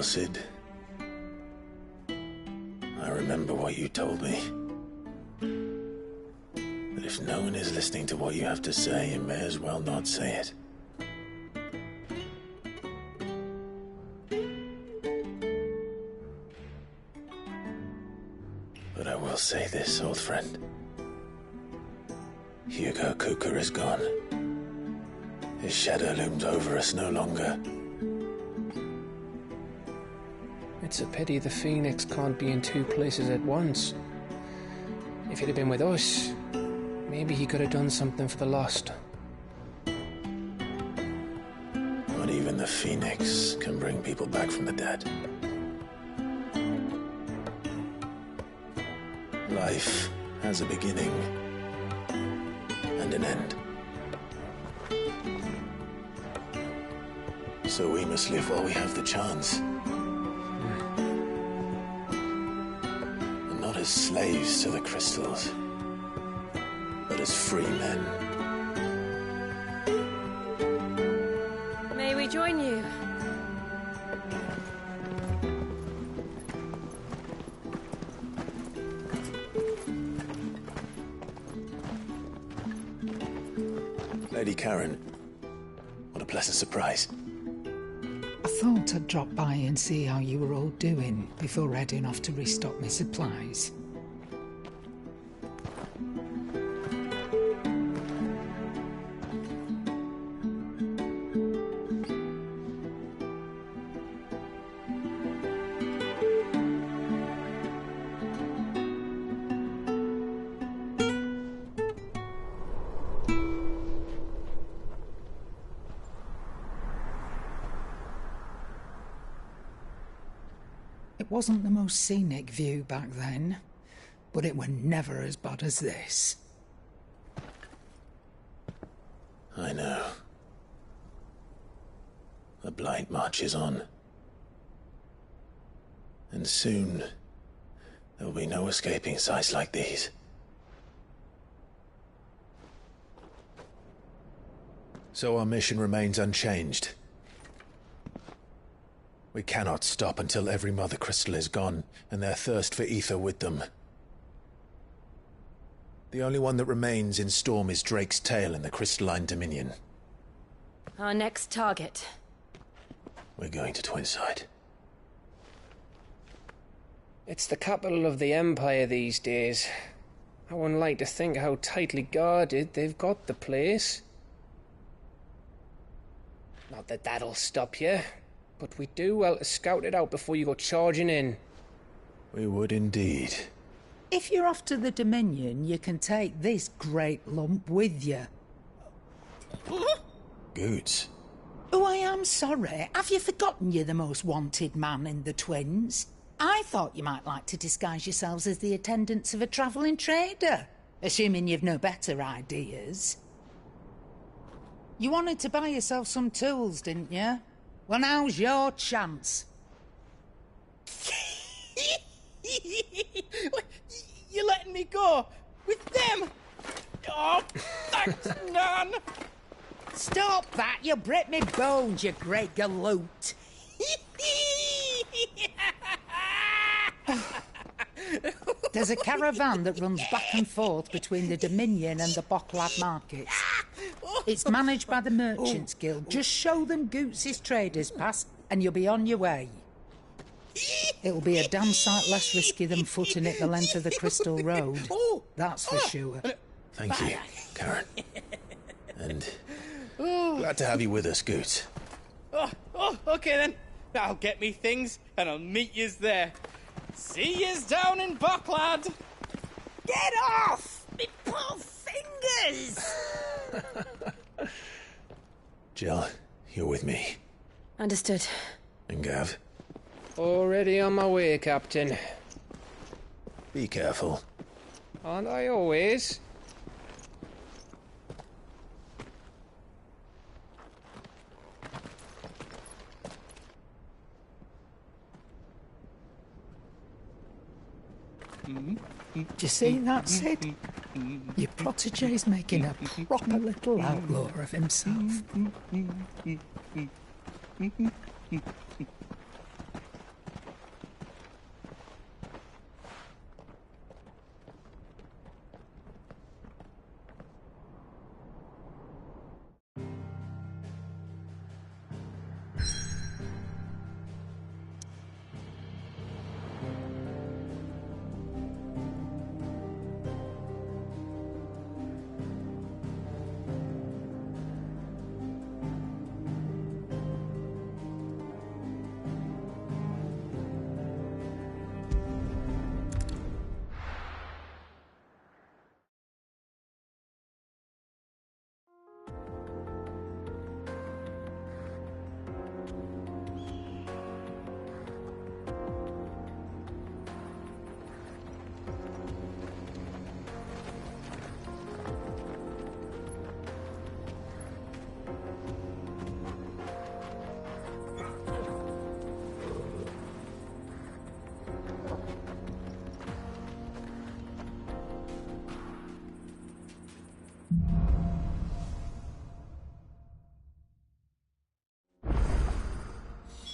Sid. I remember what you told me. That if no one is listening to what you have to say, you may as well not say it. But I will say this, old friend. Hugo Cooker is gone. His shadow looms over us no longer. It's a pity the Phoenix can't be in two places at once. If he'd have been with us, maybe he could have done something for the Lost. Not even the Phoenix can bring people back from the dead. Life has a beginning and an end. So we must live while we have the chance. And not as slaves to the crystals, but as free men. May we join you? Lady Karen, what a pleasant surprise. I thought I'd drop by and see how you were all doing before heading off to restock my supplies. It wasn't the most scenic view back then, but it were never as bad as this. I know. The Blight marches on. And soon, there will be no escaping sights like these. So our mission remains unchanged. We cannot stop until every Mother Crystal is gone, and their thirst for ether with them. The only one that remains in Storm is Drake's tail in the Crystalline Dominion. Our next target. We're going to Twinside. It's the capital of the Empire these days. I wouldn't like to think how tightly guarded they've got the place. Not that that'll stop you, but we'd do well to scout it out before you go charging in. We would indeed. If you're off to the Dominion, you can take this great lump with you. Goods. Oh, I am sorry. Have you forgotten you're the most wanted man in the Twins? I thought you might like to disguise yourselves as the attendants of a travelling trader, assuming you've no better ideas. You wanted to buy yourself some tools, didn't you? Well, now's your chance. You're letting me go? With them? Oh, thanks, Nan! Stop that! You'll break me bones, you great galoot! There's a caravan that runs back and forth between the Dominion and the Bocklad markets. It's managed by the Merchants Guild. Just show them Goots' traders pass and you'll be on your way. It'll be a damn sight less risky than footing it the length of the Crystal Road. That's for sure. Thank you, Karen. And glad to have you with us, Goots. Okay then. I'll get me things and I'll meet yous there. See yous down in Bocklad. Get off! Me poor fingers! Jill, you're with me. Understood. And Gav, Already on my way, Captain. be careful. Aren't I always? Do you see that, Sid? Your protege's making a proper little outlaw of himself.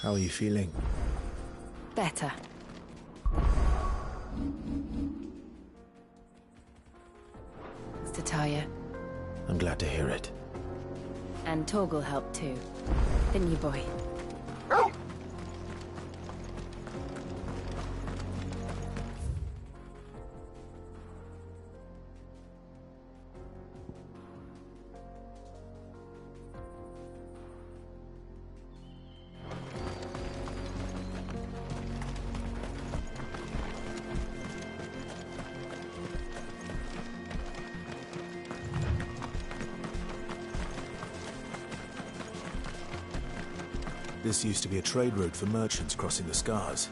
How are you feeling? Better. Thanks to Talia. I'm glad to hear it. And Torgal helped too. Didn't you, boy? This used to be a trade route for merchants crossing the Scars,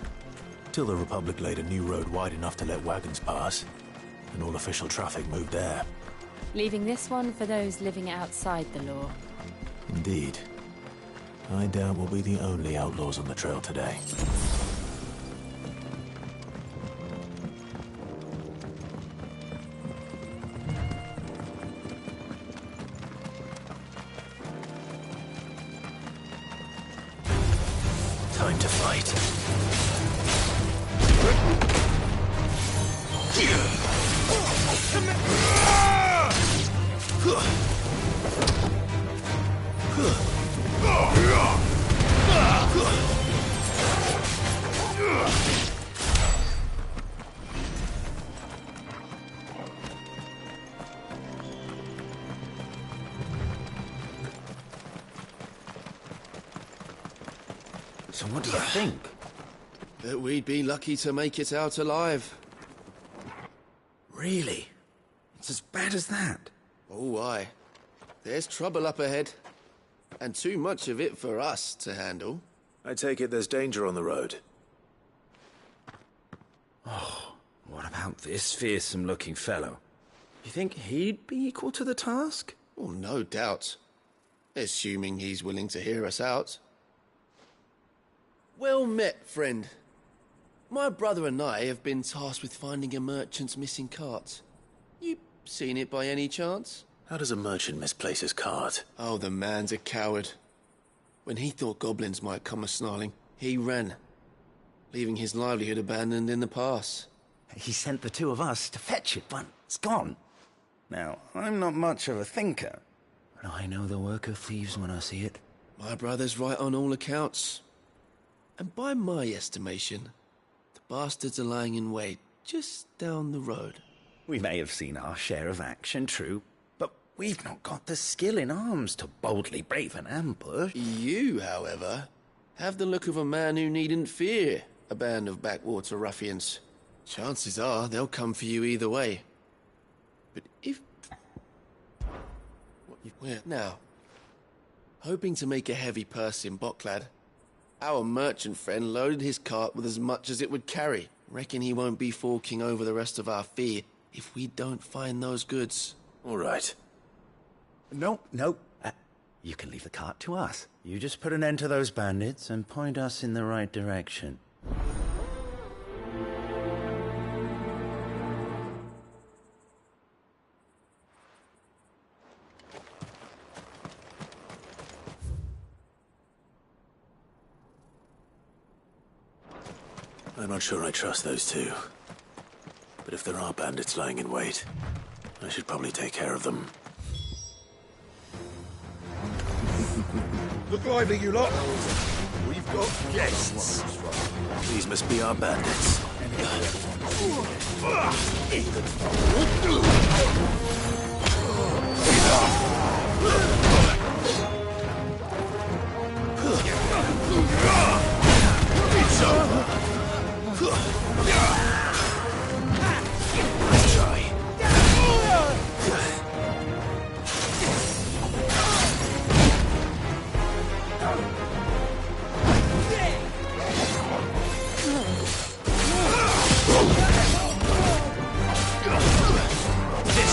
till the Republic laid a new road wide enough to let wagons pass, and all official traffic moved there. Leaving this one for those living outside the law. Indeed. I doubt we'll be the only outlaws on the trail today. Time to fight. So what do you think? That we'd be lucky to make it out alive. Really? It's as bad as that? Oh, aye. There's trouble up ahead. And too much of it for us to handle. I take it there's danger on the road. Oh, what about this fearsome-looking fellow? You think he'd be equal to the task? Oh, no doubt. Assuming he's willing to hear us out. Well met, friend. My brother and I have been tasked with finding a merchant's missing cart. You seen it by any chance? How does a merchant misplace his cart? Oh, the man's a coward. When he thought goblins might come a-snarling, he ran, leaving his livelihood abandoned in the pass. He sent the two of us to fetch it, but it's gone. Now, I'm not much of a thinker, but I know the work of thieves when I see it. My brother's right on all accounts. And by my estimation, the bastards are lying in wait just down the road. We may have seen our share of action, true, but we've not got the skill in arms to boldly brave an ambush. You, however, have the look of a man who needn't fear a band of backwater ruffians. Chances are they'll come for you either way. But if... Where now? Hoping to make a heavy purse in Bocklad, our merchant friend loaded his cart with as much as it would carry. Reckon he won't be forking over the rest of our fee if we don't find those goods. All right. No. You can leave the cart to us. You just put an end to those bandits and point us in the right direction. I'm not sure I trust those two. But if there are bandits lying in wait, I should probably take care of them. Look lively, you lot. We've got guests. These must be our bandits. It's over. Let's try. This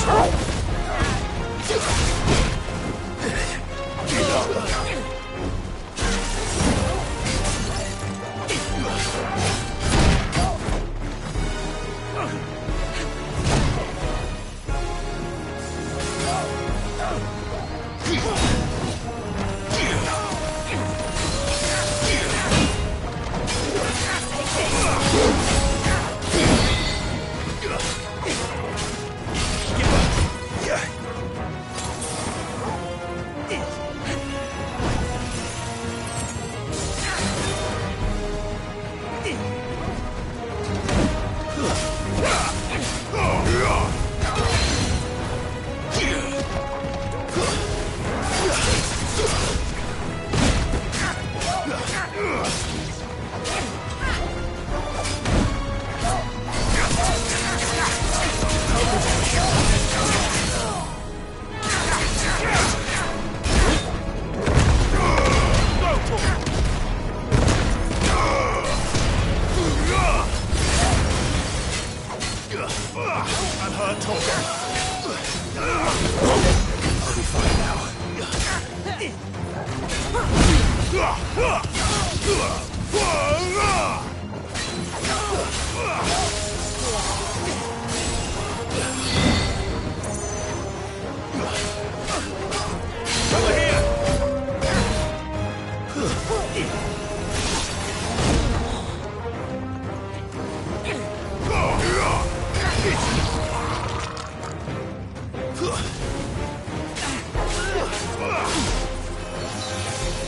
Over here!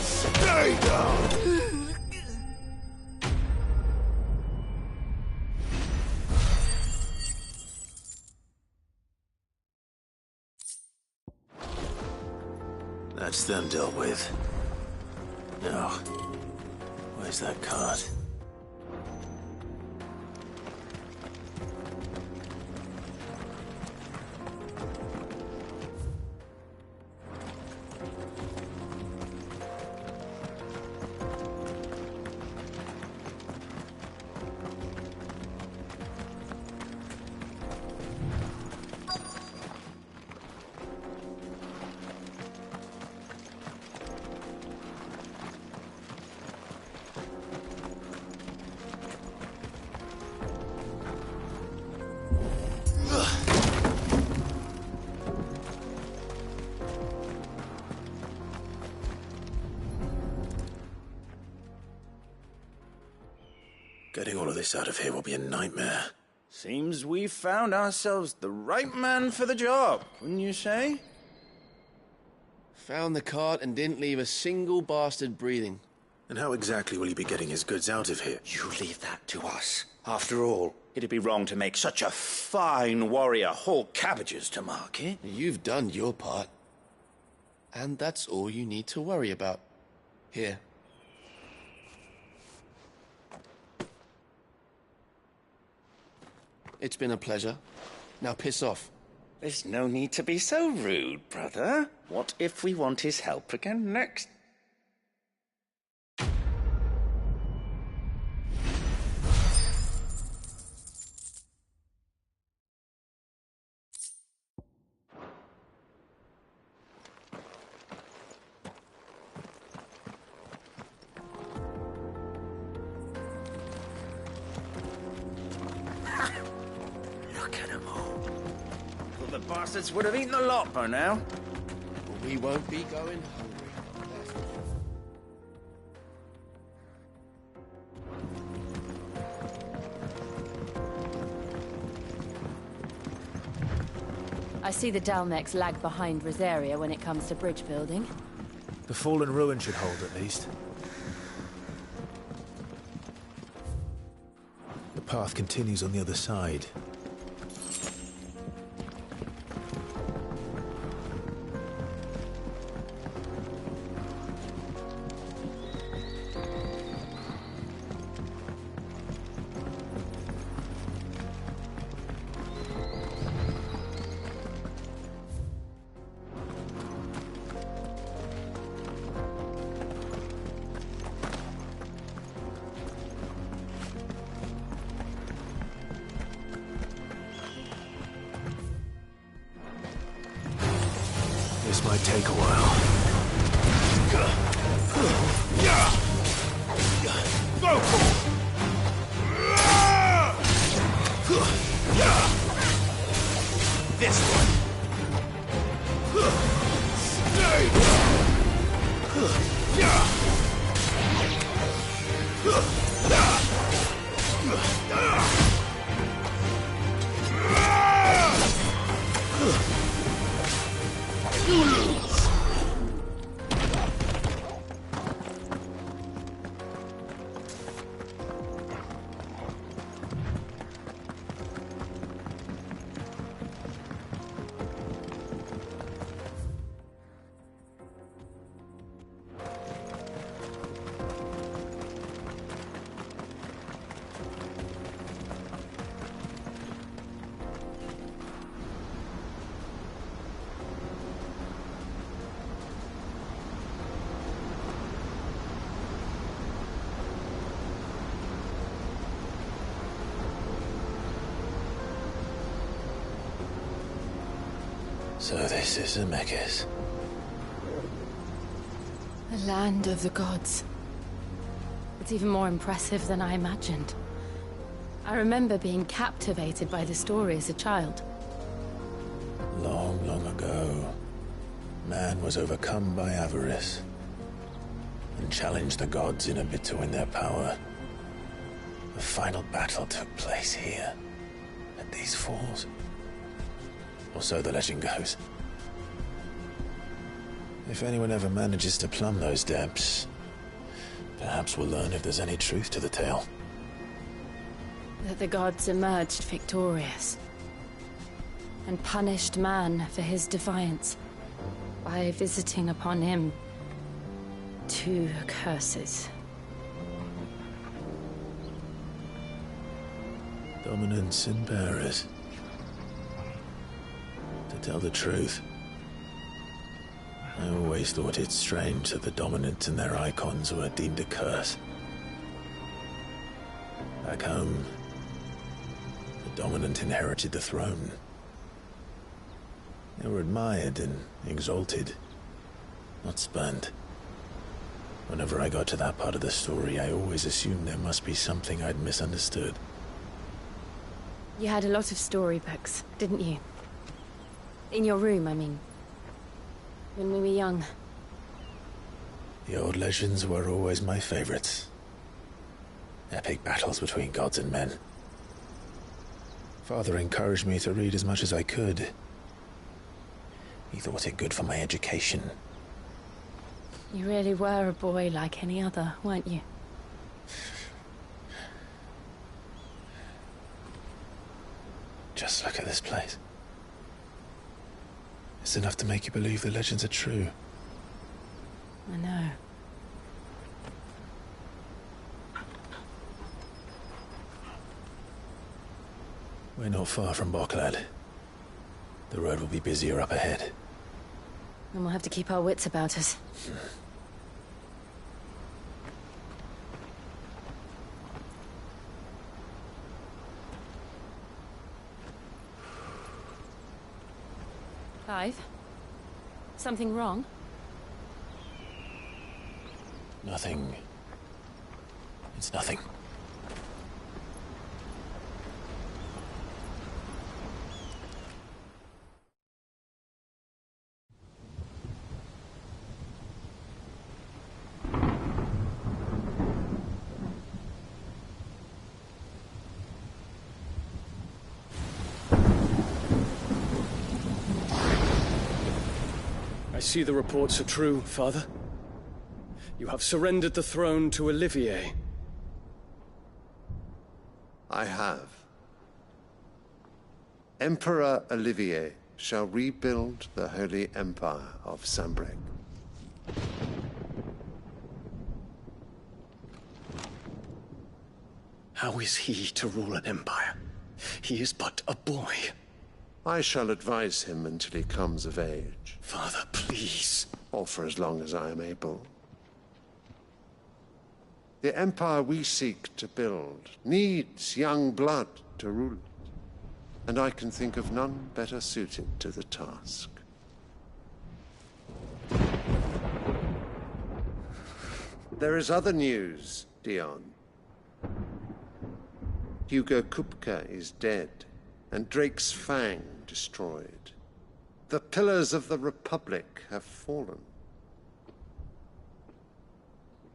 Stay down! That's them dealt with. Now, where's that cart? Getting all of this out of here will be a nightmare. Seems we've found ourselves the right man for the job, wouldn't you say? Found the cart and didn't leave a single bastard breathing. And how exactly will he be getting his goods out of here? You leave that to us. After all, it'd be wrong to make such a fine warrior haul cabbages to market. You've done your part. And that's all you need to worry about. Here. It's been a pleasure. Now piss off. There's no need to be so rude, brother. What if we want his help again next? Bastards would have eaten a lot by now. But we won't be going hungry. I see the Dalmex lag behind Rosaria when it comes to bridge building. The fallen ruin should hold at least. The path continues on the other side. This might take a while. This one. So this is Zemeckis. The land of the gods. It's even more impressive than I imagined. I remember being captivated by the story as a child. Long, long ago, man man was overcome by avarice and challenged the gods in a bid to win their power. The final battle took place here, at these falls. Or so the legend goes. If anyone ever manages to plumb those depths, perhaps we'll learn if there's any truth to the tale. That the gods emerged victorious and punished man for his defiance by visiting upon him 2 curses. Dominants and bearers. To tell the truth, I always thought it strange that the dominant and their icons were deemed a curse. Back home, the dominant inherited the throne. They were admired and exalted, not spurned. Whenever I got to that part of the story, I always assumed there must be something I'd misunderstood. You had a lot of storybooks, didn't you? In your room, I mean. When we were young. The old legends were always my favorites. Epic battles between gods and men. Father encouraged me to read as much as I could. He thought it good for my education. You really were a boy like any other, weren't you? Just look at this place. It's enough to make you believe the legends are true. I know. We're not far from Boklad. The road will be busier up ahead. And we'll have to keep our wits about us. Clive? Something wrong? Nothing. It's nothing. I see the reports are true, Father. You have surrendered the throne to Olivier. I have. Emperor Olivier shall rebuild the Holy Empire of Sanbreque. How is he to rule an empire? He is but a boy. I shall advise him until he comes of age. Father, please. Or for as long as I am able. The empire we seek to build needs young blood to rule it, and I can think of none better suited to the task. There is other news, Dion. Hugo Kupka is dead, and Drake's Fang destroyed. The pillars of the Republic have fallen.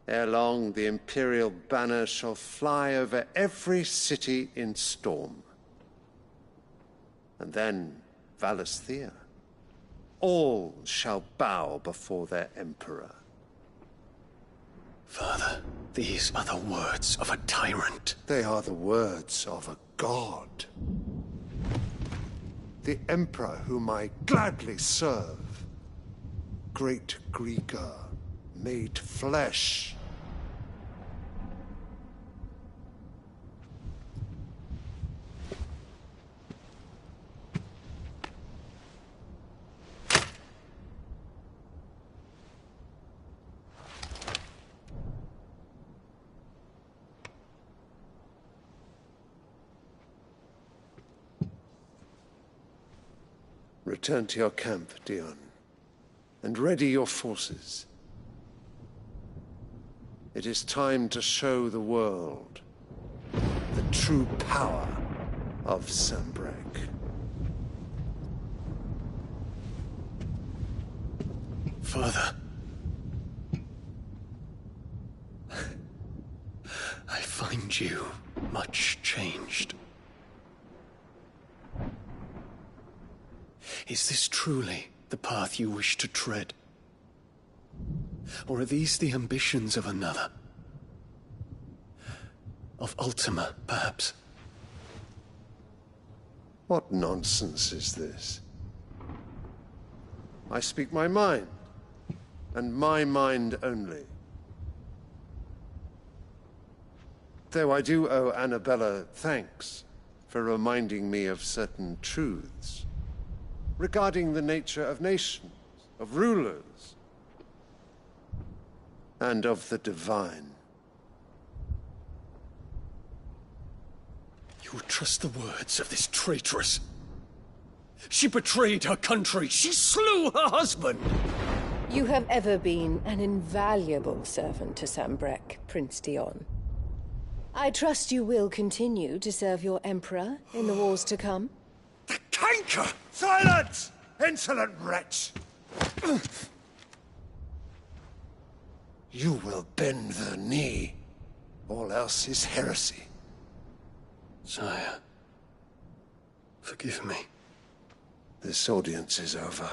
Ere long, the Imperial banner shall fly over every city in Storm. And then, Valisthea. All shall bow before their Emperor. Father, these are the words of a tyrant. They are the words of a god. The Emperor whom I gladly serve. Great Greeker, made flesh. Return to your camp, Dion, and ready your forces. It is time to show the world the true power of Sanbreque. Father. I find you much changed. Is this truly the path you wish to tread? Or are these the ambitions of another? Of Ultima, perhaps? What nonsense is this? I speak my mind, and my mind only. Though I do owe Annabella thanks for reminding me of certain truths regarding the nature of nations, of rulers, and of the divine. You would trust the words of this traitress? She betrayed her country. She slew her husband. You have ever been an invaluable servant to Sambrek, Prince Dion. I trust you will continue to serve your Emperor in the wars to come. The canker! Silence! Insolent wretch! You will bend the knee. All else is heresy. Sire, forgive me. This audience is over.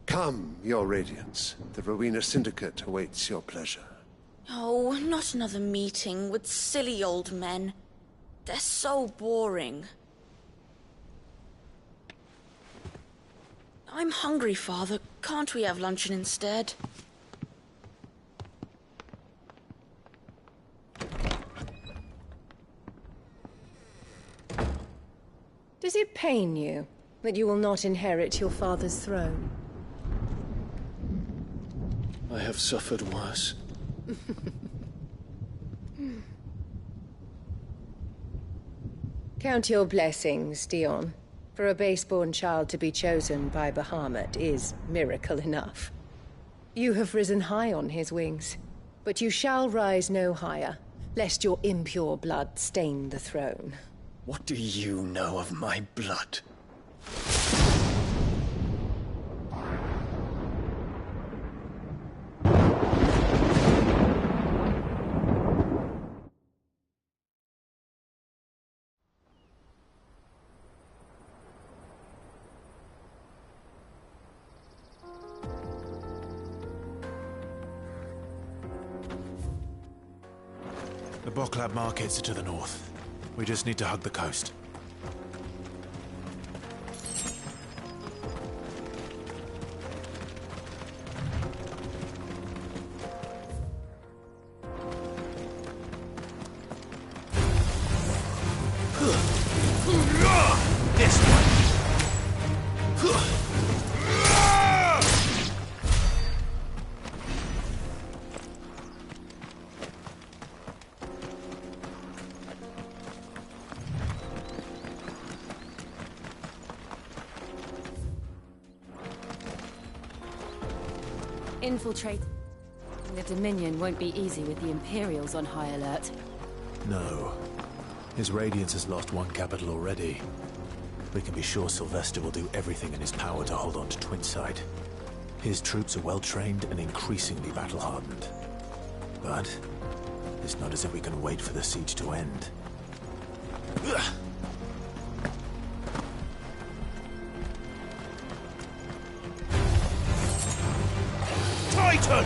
Come, your Radiance. The Rowena Syndicate awaits your pleasure. Oh, not another meeting with silly old men. They're so boring. I'm hungry, Father. Can't we have luncheon instead? Does it pain you that you will not inherit your father's throne? I have suffered worse. Count your blessings, Dion. For a base-born child to be chosen by Bahamut is miracle enough. You have risen high on his wings, but you shall rise no higher, lest your impure blood stain the throne. What do you know of my blood? The Boklab markets are to the north. We just need to hug the coast. This way. Infiltrate. The Dominion won't be easy with the Imperials on high alert. No. His Radiance has lost one capital already. We can be sure Sylvester will do everything in his power to hold on to Twinside. His troops are well-trained and increasingly battle-hardened. But it's not as if we can wait for the siege to end. Titan!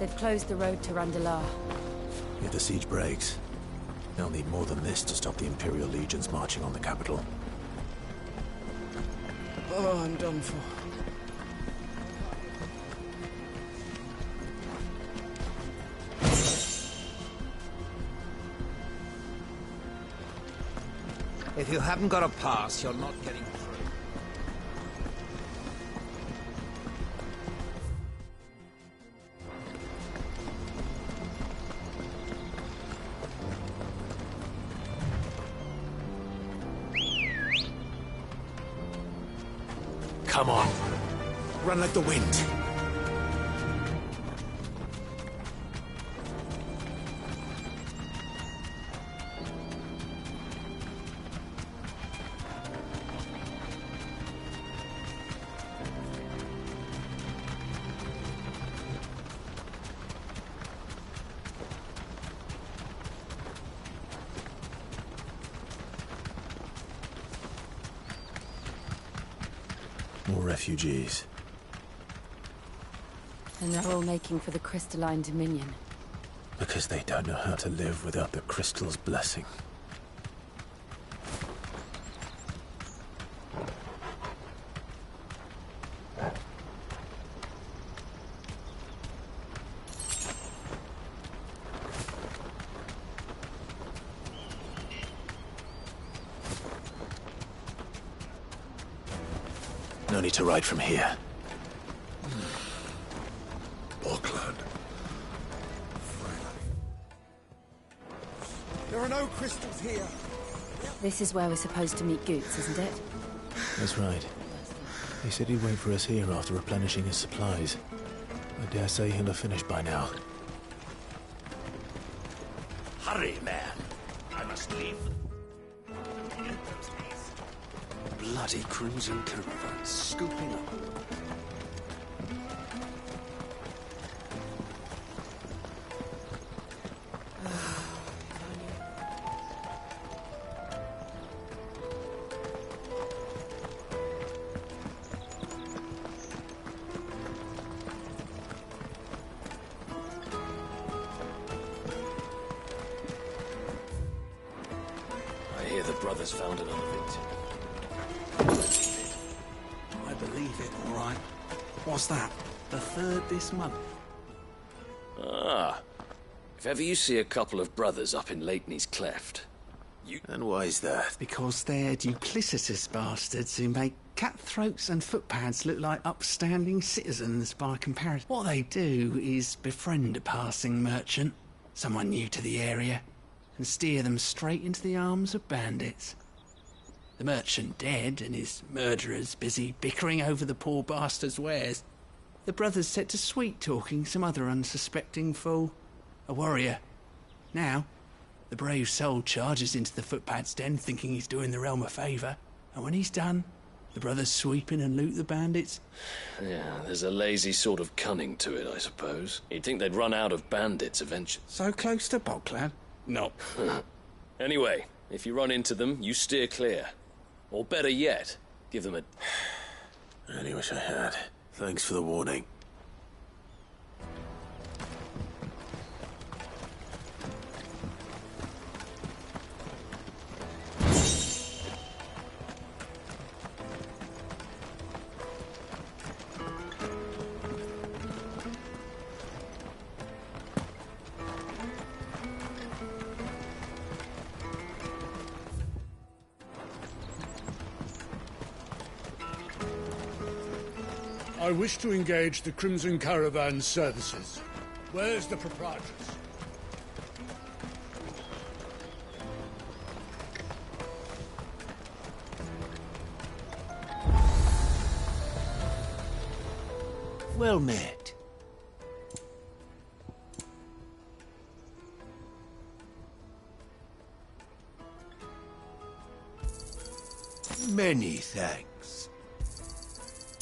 They've closed the road to Randalar. If the siege breaks, they'll need more than this to stop the Imperial legions marching on the capital. Oh, I'm done for. If you haven't got a pass, you're not getting through. Come on. Run like the wind. More refugees. And they're all making for the crystalline dominion. Because they don't know how to live without the crystal's blessing. No need to ride from here. Auckland. There are no crystals here. This is where we're supposed to meet Goots, isn't it? That's right. He said he'd wait for us here after replenishing his supplies. I dare say he'll have finished by now. Hurry, man. I must leave. Bloody crimson caravan scooping up. I hear the brothers found another victim. I believe it, all right. What's that? The third this month? Ah. If ever you see a couple of brothers up in Lateney's Cleft, And why is that? Because they're duplicitous bastards who make cutthroats and footpads look like upstanding citizens by comparison. What they do is befriend a passing merchant, someone new to the area, and steer them straight into the arms of bandits. The merchant dead and his murderers busy bickering over the poor bastard's wares. The brothers set to sweet-talking some other unsuspecting fool, a warrior. Now, the brave soul charges into the footpad's den thinking he's doing the realm a favour, and when he's done, the brothers sweep in and loot the bandits. yeah, there's a lazy sort of cunning to it, I suppose. You'd think they'd run out of bandits eventually. So close to Boglad? No. Anyway, if you run into them, you steer clear. Or better yet, give them a... I really wish I had. Thanks for the warning. I wish to engage the Crimson Caravan's services. Where's the proprietress? Well met. Many thanks.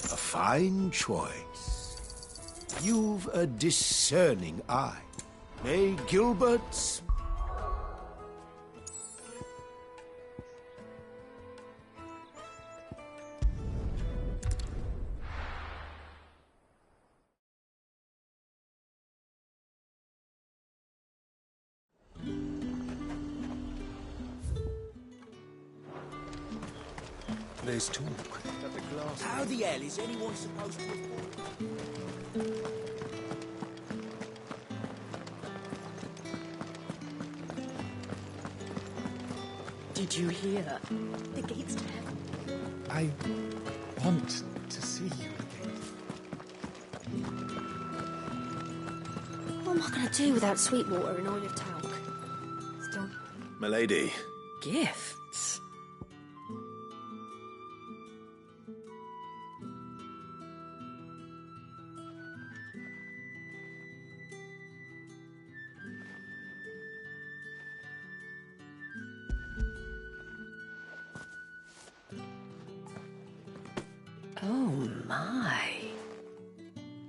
A fine choice. You've a discerning eye. May Gilbert's There's talk. How the hell is anyone supposed to afford? Did you hear that? The gates to heaven. I want to see you again. What am I going to do without sweet water and oil of talc? Still. Milady. Gifts? Oh my.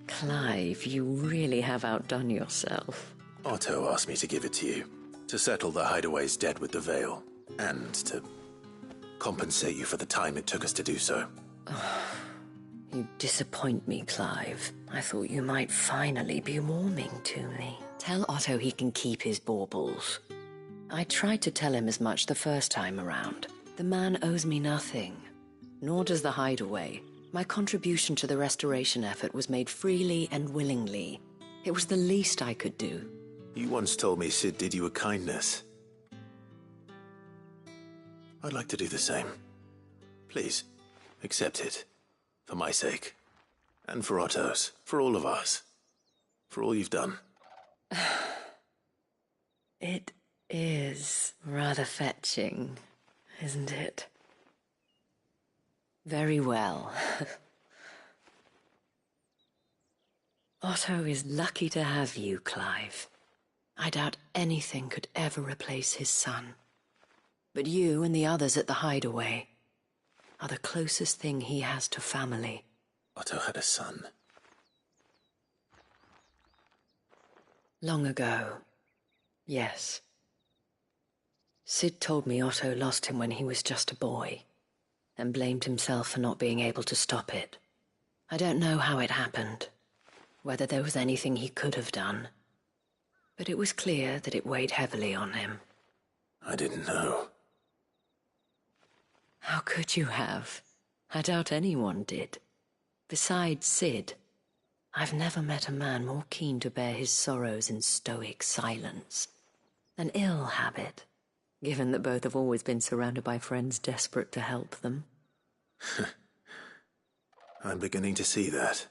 Clive, you really have outdone yourself. Otto asked me to give it to you, to settle the Hideaway's debt with the Veil, and to compensate you for the time it took us to do so. You disappoint me, Clive. I thought you might finally be warming to me. Tell Otto he can keep his baubles. I tried to tell him as much the first time around. The man owes me nothing, nor does the Hideaway. My contribution to the restoration effort was made freely and willingly. It was the least I could do. You once told me Sid did you a kindness. I'd like to do the same. Please, accept it. For my sake. And for Otto's. For all of us. For all you've done. It is rather fetching, isn't it? Very well. Otto is lucky to have you, Clive. I doubt anything could ever replace his son. But you and the others at the Hideaway are the closest thing he has to family. Otto had a son. Long ago, yes. Sid told me Otto lost him when he was just a boy, and blamed himself for not being able to stop it. I don't know how it happened, whether there was anything he could have done, but it was clear that it weighed heavily on him. I didn't know. How could you have? I doubt anyone did. Besides Sid, I've never met a man more keen to bear his sorrows in stoic silence. An ill habit, given that both have always been surrounded by friends desperate to help them. I'm beginning to see that.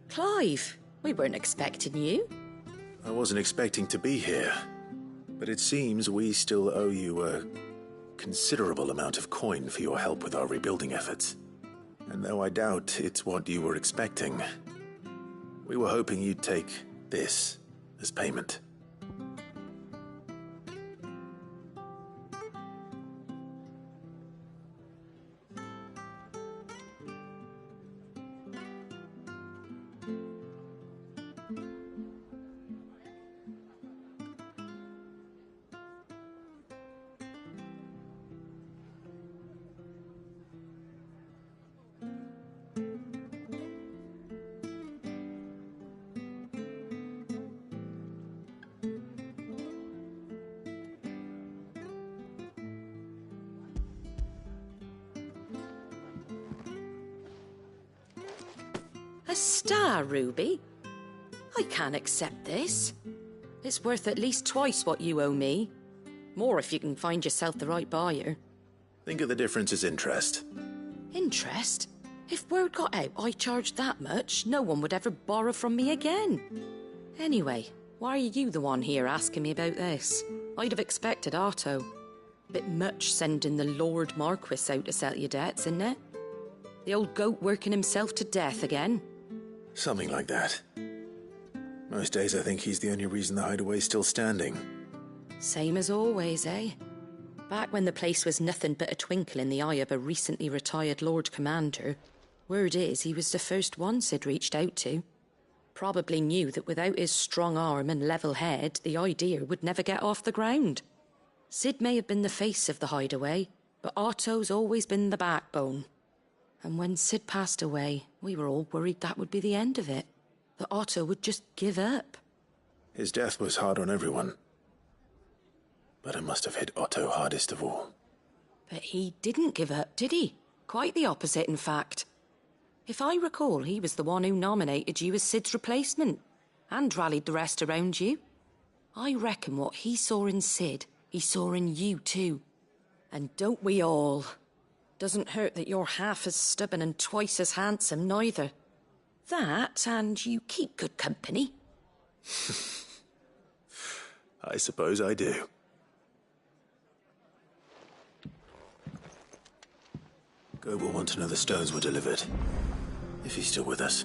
Clive, we weren't expecting you. I wasn't expecting to be here, but it seems we still owe you a considerable amount of coin for your help with our rebuilding efforts. And though I doubt it's what you were expecting, we were hoping you'd take this as payment. A star, Ruby? I can't accept this. It's worth at least twice what you owe me. More if you can find yourself the right buyer. Think of the difference as interest. Interest? If word got out I charged that much, no one would ever borrow from me again. Anyway, why are you the one here asking me about this? I'd have expected Otto. Bit much sending the Lord Marquis out to settle your debts, isn't it? The old goat working himself to death again? Something like that. Most days I think he's the only reason the hideaway's still standing. Same as always, eh? Back when the place was nothing but a twinkle in the eye of a recently retired Lord Commander, word is he was the first one Sid reached out to. Probably knew that without his strong arm and level head, the idea would never get off the ground. Sid may have been the face of the hideaway, but Otto's always been the backbone. And when Sid passed away, we were all worried that would be the end of it. That Otto would just give up. His death was hard on everyone. But it must have hit Otto hardest of all. But he didn't give up, did he? Quite the opposite, in fact. If I recall, he was the one who nominated you as Sid's replacement, and rallied the rest around you. I reckon what he saw in Sid, he saw in you too. And don't we all? Doesn't hurt that you're half as stubborn and twice as handsome, neither. That, and you keep good company. I suppose I do. Gob will want to know the stones were delivered, if he's still with us.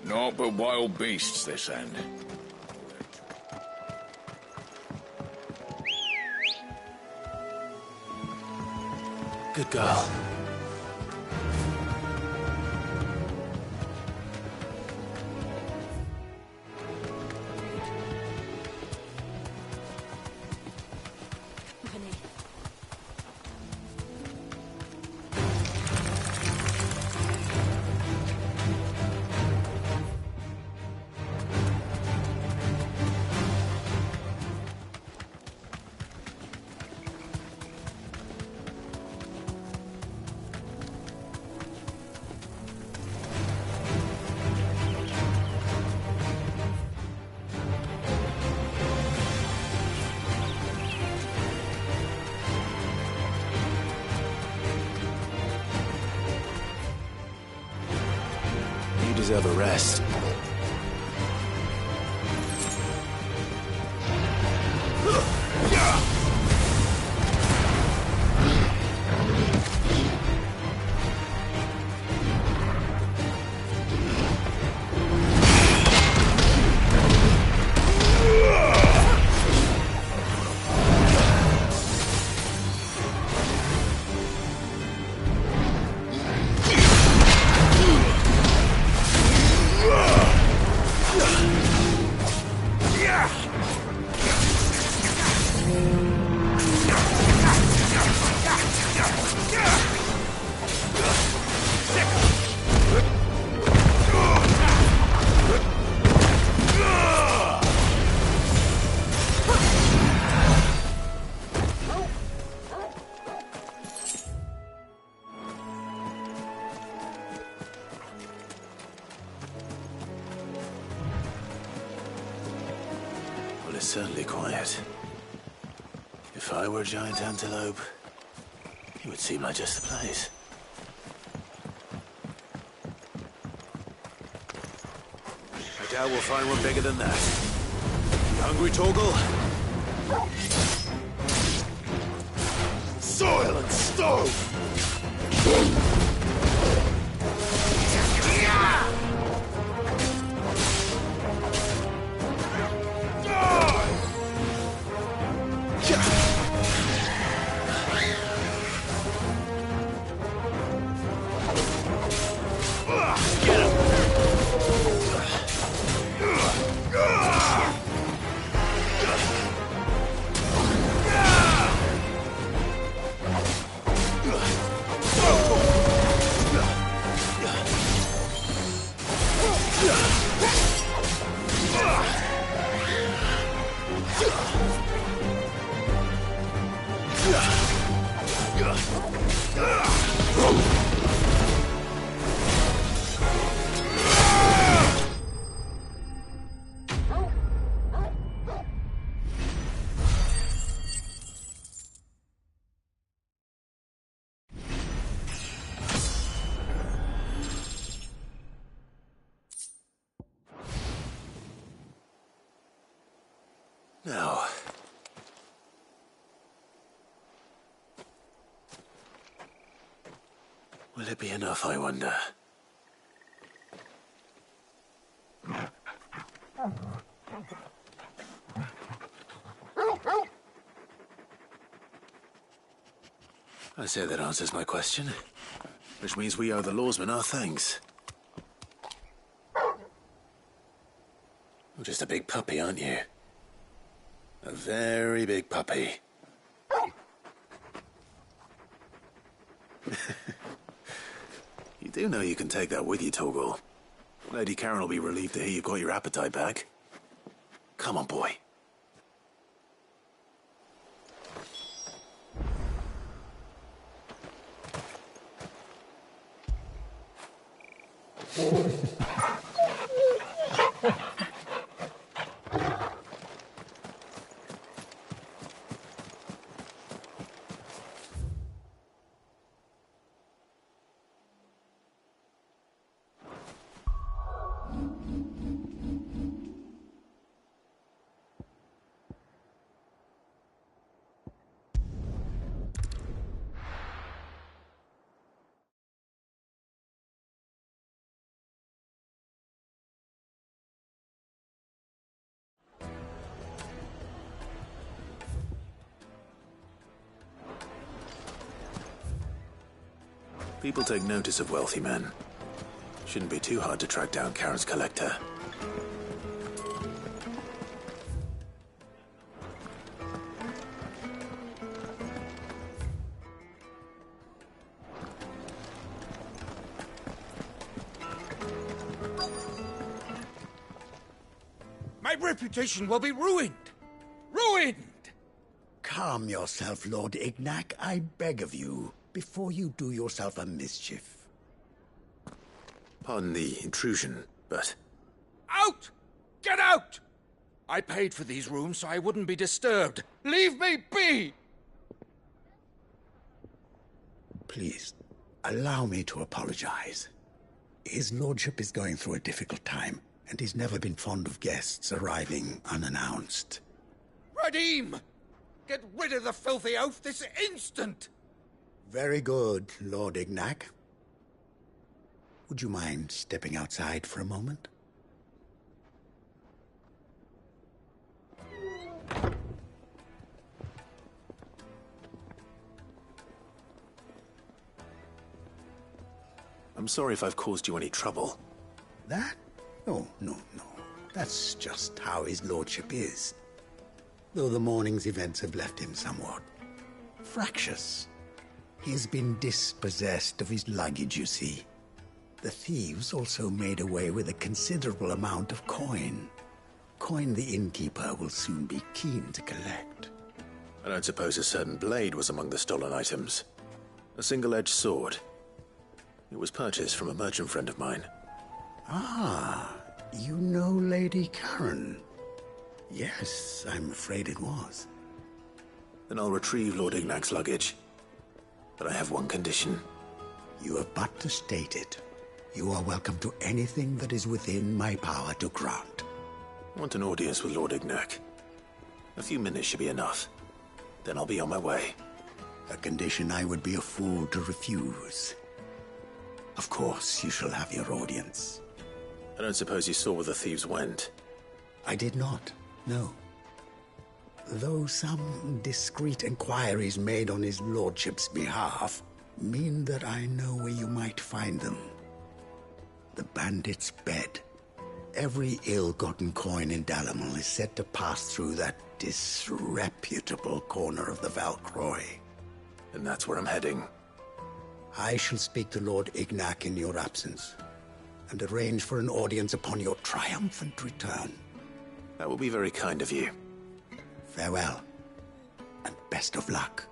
Naught but wild beasts this end. Good girl. You deserve a rest. Well, it's certainly quiet. If I were a giant antelope, It would seem like just the place. I doubt we'll find one bigger than that. You hungry, Torgal? Soil and stone! Now, will it be enough, I wonder? I say that answers my question, which means we owe the lawsmen our thanks. You're just a big puppy, aren't you? A very big puppy. You do know you can take that with you, Torgal. Lady Karen will be relieved to hear you've got your appetite back. Come on, boy. People take notice of wealthy men. Shouldn't be too hard to track down Karen's collector. My reputation will be ruined! Ruined! Calm yourself, Lord Ignac, I beg of you, before you do yourself a mischief. Pardon the intrusion, but... Out! Get out! I paid for these rooms so I wouldn't be disturbed. Leave me be! Please, allow me to apologize. His lordship is going through a difficult time, and he's never been fond of guests arriving unannounced. Radim! Get rid of the filthy oaf this instant! Very good, Lord Ignac. Would you mind stepping outside for a moment? I'm sorry if I've caused you any trouble. That? Oh, no. That's just how his lordship is. Though the morning's events have left him somewhat fractious. He's been dispossessed of his luggage, you see. The thieves also made away with a considerable amount of coin. Coin the innkeeper will soon be keen to collect. I don't suppose a certain blade was among the stolen items. A single-edged sword. It was purchased from a merchant friend of mine. Ah, you know Lady Karen. Yes, I'm afraid it was. Then I'll retrieve Lord Ignac's luggage. But I have one condition. You have but to state it. You are welcome to anything that is within my power to grant. I want an audience with Lord Ignac. A few minutes should be enough. Then I'll be on my way. A condition I would be a fool to refuse. Of course, you shall have your audience. I don't suppose you saw where the thieves went? I did not, no. Though some discreet inquiries made on his lordship's behalf mean that I know where you might find them. The bandit's bed. Every ill-gotten coin in Dalamil is said to pass through that disreputable corner of the Valcroy. And that's where I'm heading. I shall speak to Lord Ignac in your absence, and arrange for an audience upon your triumphant return. That will be very kind of you. Farewell, and best of luck.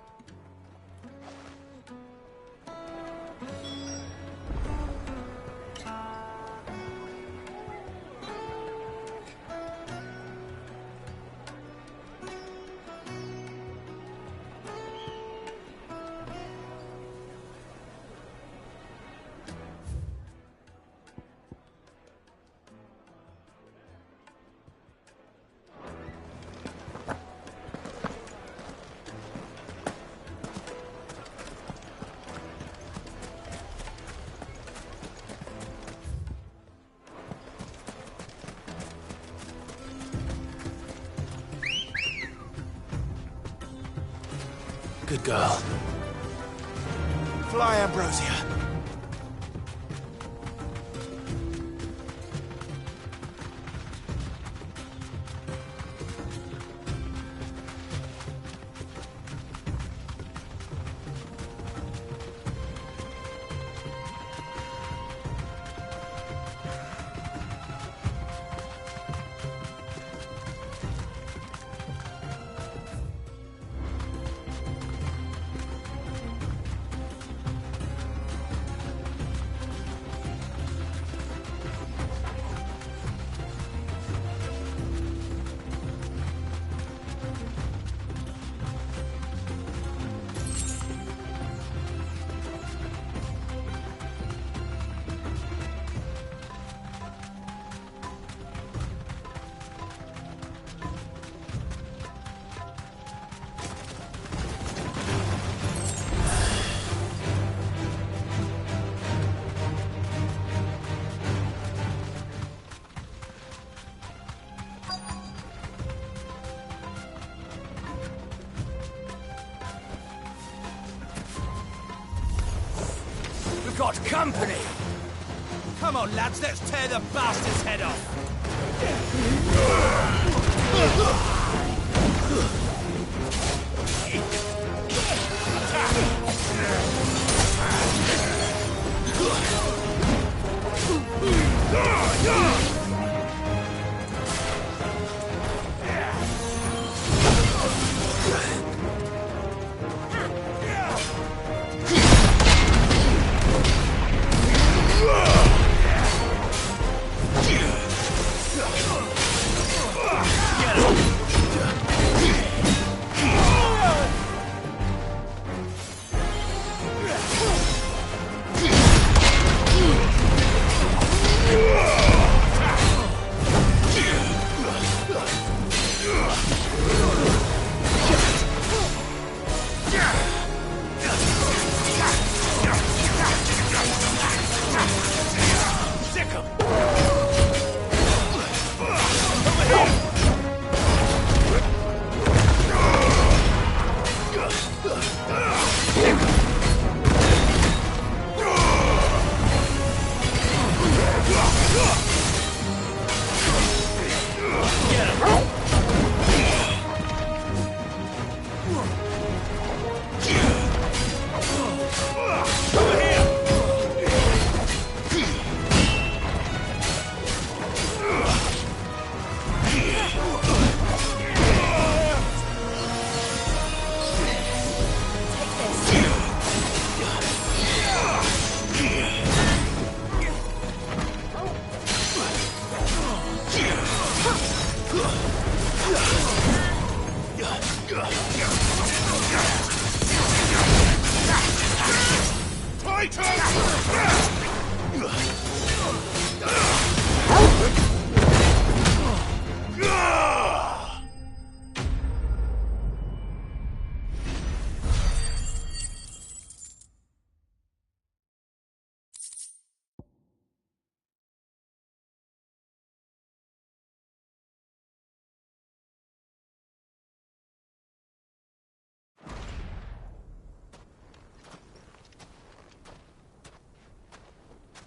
Good girl. Fly, Ambrosia. We've got company! Come on, lads, let's tear the bastard's head off! Get him!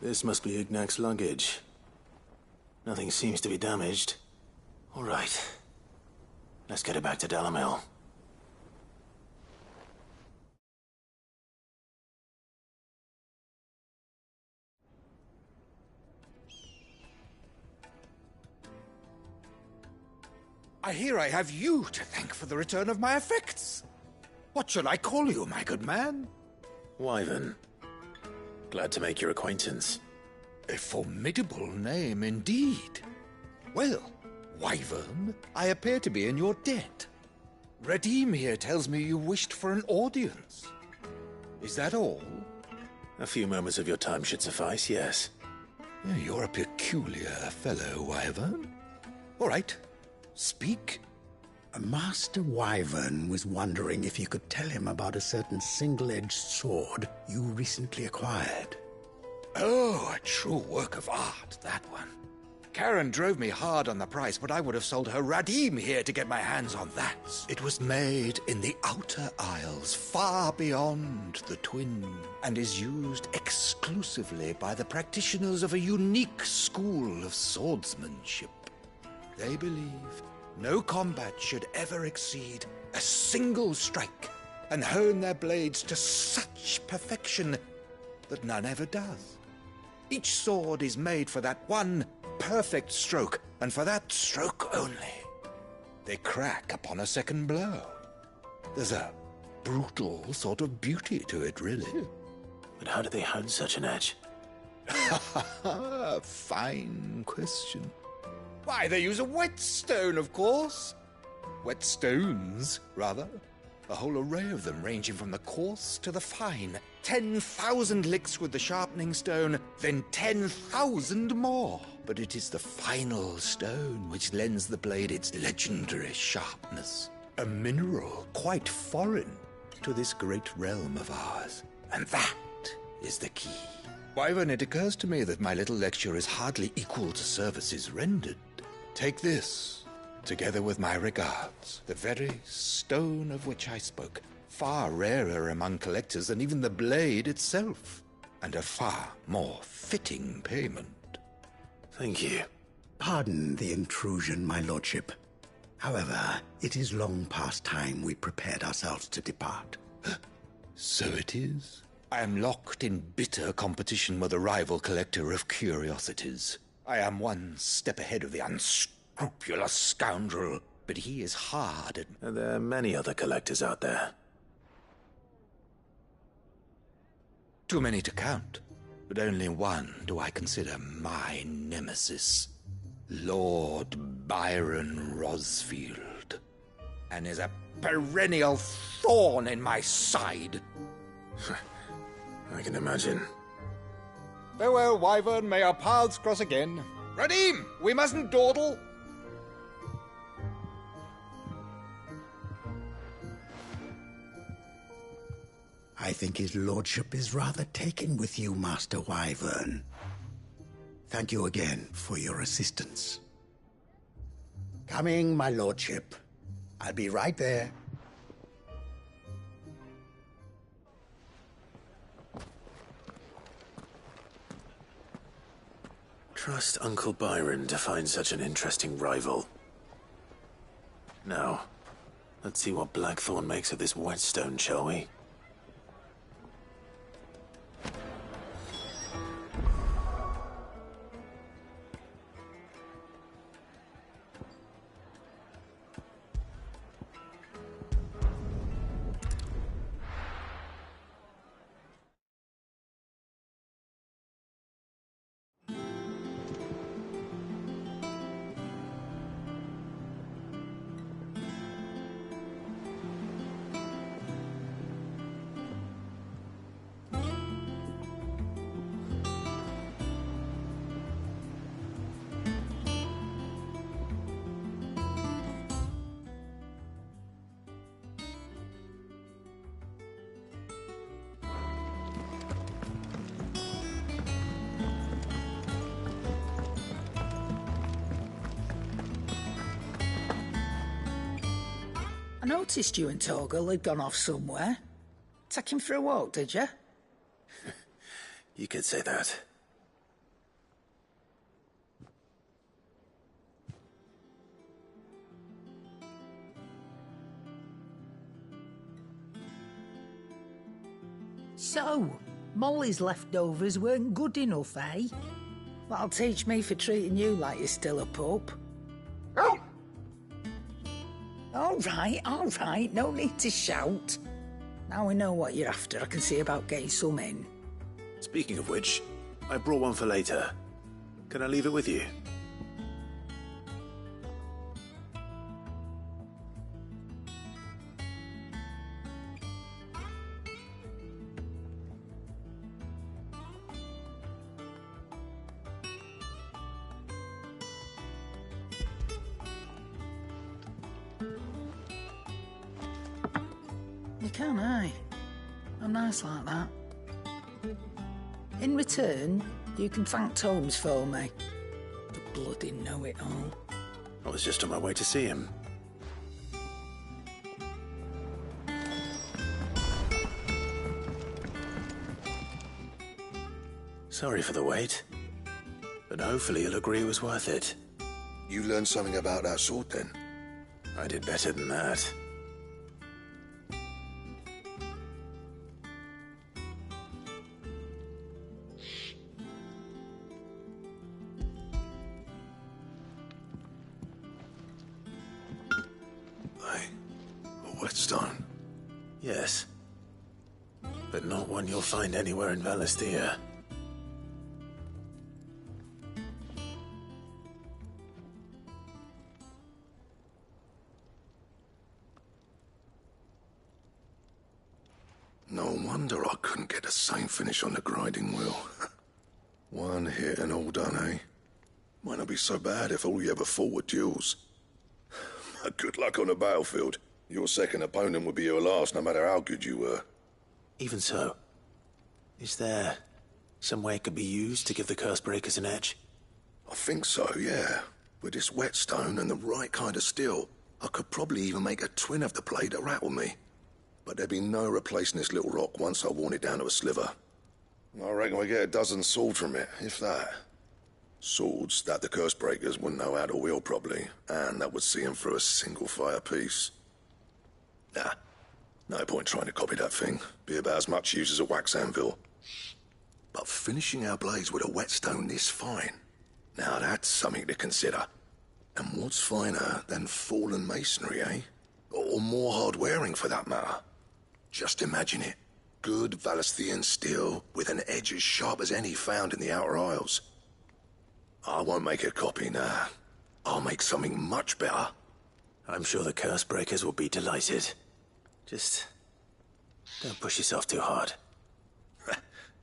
This must be Ignac's luggage. Nothing seems to be damaged. All right. Let's get it back to Dalamil. I hear I have you to thank for the return of my effects. What shall I call you, my good man? Wyvern. Glad to make your acquaintance. A formidable name indeed. Well, Wyvern, I appear to be in your debt. Redeem here tells me you wished for an audience. Is that all? A few moments of your time should suffice, yes. You're a peculiar fellow, Wyvern. All right, speak. Master Wyvern was wondering if you could tell him about a certain single-edged sword you recently acquired. Oh, a true work of art, that one. Karen drove me hard on the price, but I would have sold her Radim here to get my hands on that. It was made in the Outer Isles, far beyond the Twin, and is used exclusively by the practitioners of a unique school of swordsmanship. They believe no combat should ever exceed a single strike, and hone their blades to such perfection that none ever does. Each sword is made for that one perfect stroke, and for that stroke only. They crack upon a second blow. There's a brutal sort of beauty to it, really. But how do they hone such an edge? Fine question. Why, they use a whetstone, of course. Whetstones, rather. A whole array of them, ranging from the coarse to the fine. 10,000 licks with the sharpening stone, then 10,000 more. But it is the final stone which lends the blade its legendary sharpness. A mineral quite foreign to this great realm of ours. And that is the key. Wyvern, it occurs to me that my little lecture is hardly equal to services rendered. Take this, together with my regards, the very stone of which I spoke, far rarer among collectors than even the blade itself, and a far more fitting payment. Thank you. Pardon the intrusion, my lordship. However, it is long past time we prepared ourselves to depart. So it is. I am locked in bitter competition with a rival collector of curiosities. I am one step ahead of the unscrupulous scoundrel, but he is hard at... There are many other collectors out there. Too many to count, but only one do I consider my nemesis. Lord Byron Rosfield, and is a perennial thorn in my side. I can imagine. Farewell, Wyvern. May our paths cross again. Radim, we mustn't dawdle. I think his lordship is rather taken with you, Master Wyvern. Thank you again for your assistance. Coming, my lordship. I'll be right there. Trust Uncle Byron to find such an interesting rival. Now, let's see what Blackthorn makes of this whetstone, shall we? I noticed you and Torgal had gone off somewhere. Take him for a walk, did you? You could say that. So, Molly's leftovers weren't good enough, eh? That'll teach me for treating you like you're still a pup. All right, no need to shout. Now we know what you're after, I can see about getting some in. Speaking of which, I brought one for later. Can I leave it with you? You can, aye. I'm nice like that. In return, you can thank Tomes for me. The bloody know-it-all. I was just on my way to see him. Sorry for the wait, but hopefully you'll agree it was worth it. You learned something about that sword, then? I did better than that. A whetstone? Yes. But not one you'll find anywhere in Valisthea. No wonder I couldn't get the same finish on the grinding wheel. One hit and all done, eh? Might not be so bad if all you ever fought were duels. Good luck on the battlefield. Your second opponent would be your last, no matter how good you were. Even so, is there some way it could be used to give the Curse Breakers an edge? I think so, yeah. With this whetstone and the right kind of steel, I could probably even make a twin of the blade that rattled me. But there'd be no replacing this little rock once I worn it down to a sliver. I reckon we get a dozen swords from it, if that. Swords that the Curse Breakers wouldn't know how to wield properly, and that would see them through a single fire piece. Nah, no point trying to copy that thing. Be about as much use as a wax anvil. But finishing our blades with a whetstone this fine, now that's something to consider. And what's finer than fallen masonry, eh? Or more hard-wearing, for that matter. Just imagine it. Good Valisthean steel with an edge as sharp as any found in the Outer Isles. I won't make a copy, nah. I'll make something much better. I'm sure the Curse Breakers will be delighted. Just don't push yourself too hard.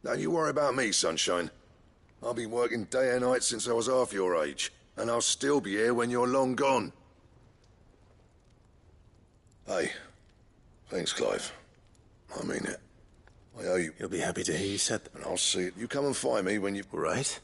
Don't you worry about me, Sunshine. I've been working day and night since I was half your age, and I'll still be here when you're long gone. Hey, thanks, Clive. I mean it. I owe you. You'll be happy to hear you said that. And I'll see it. You come and find me when you... Right.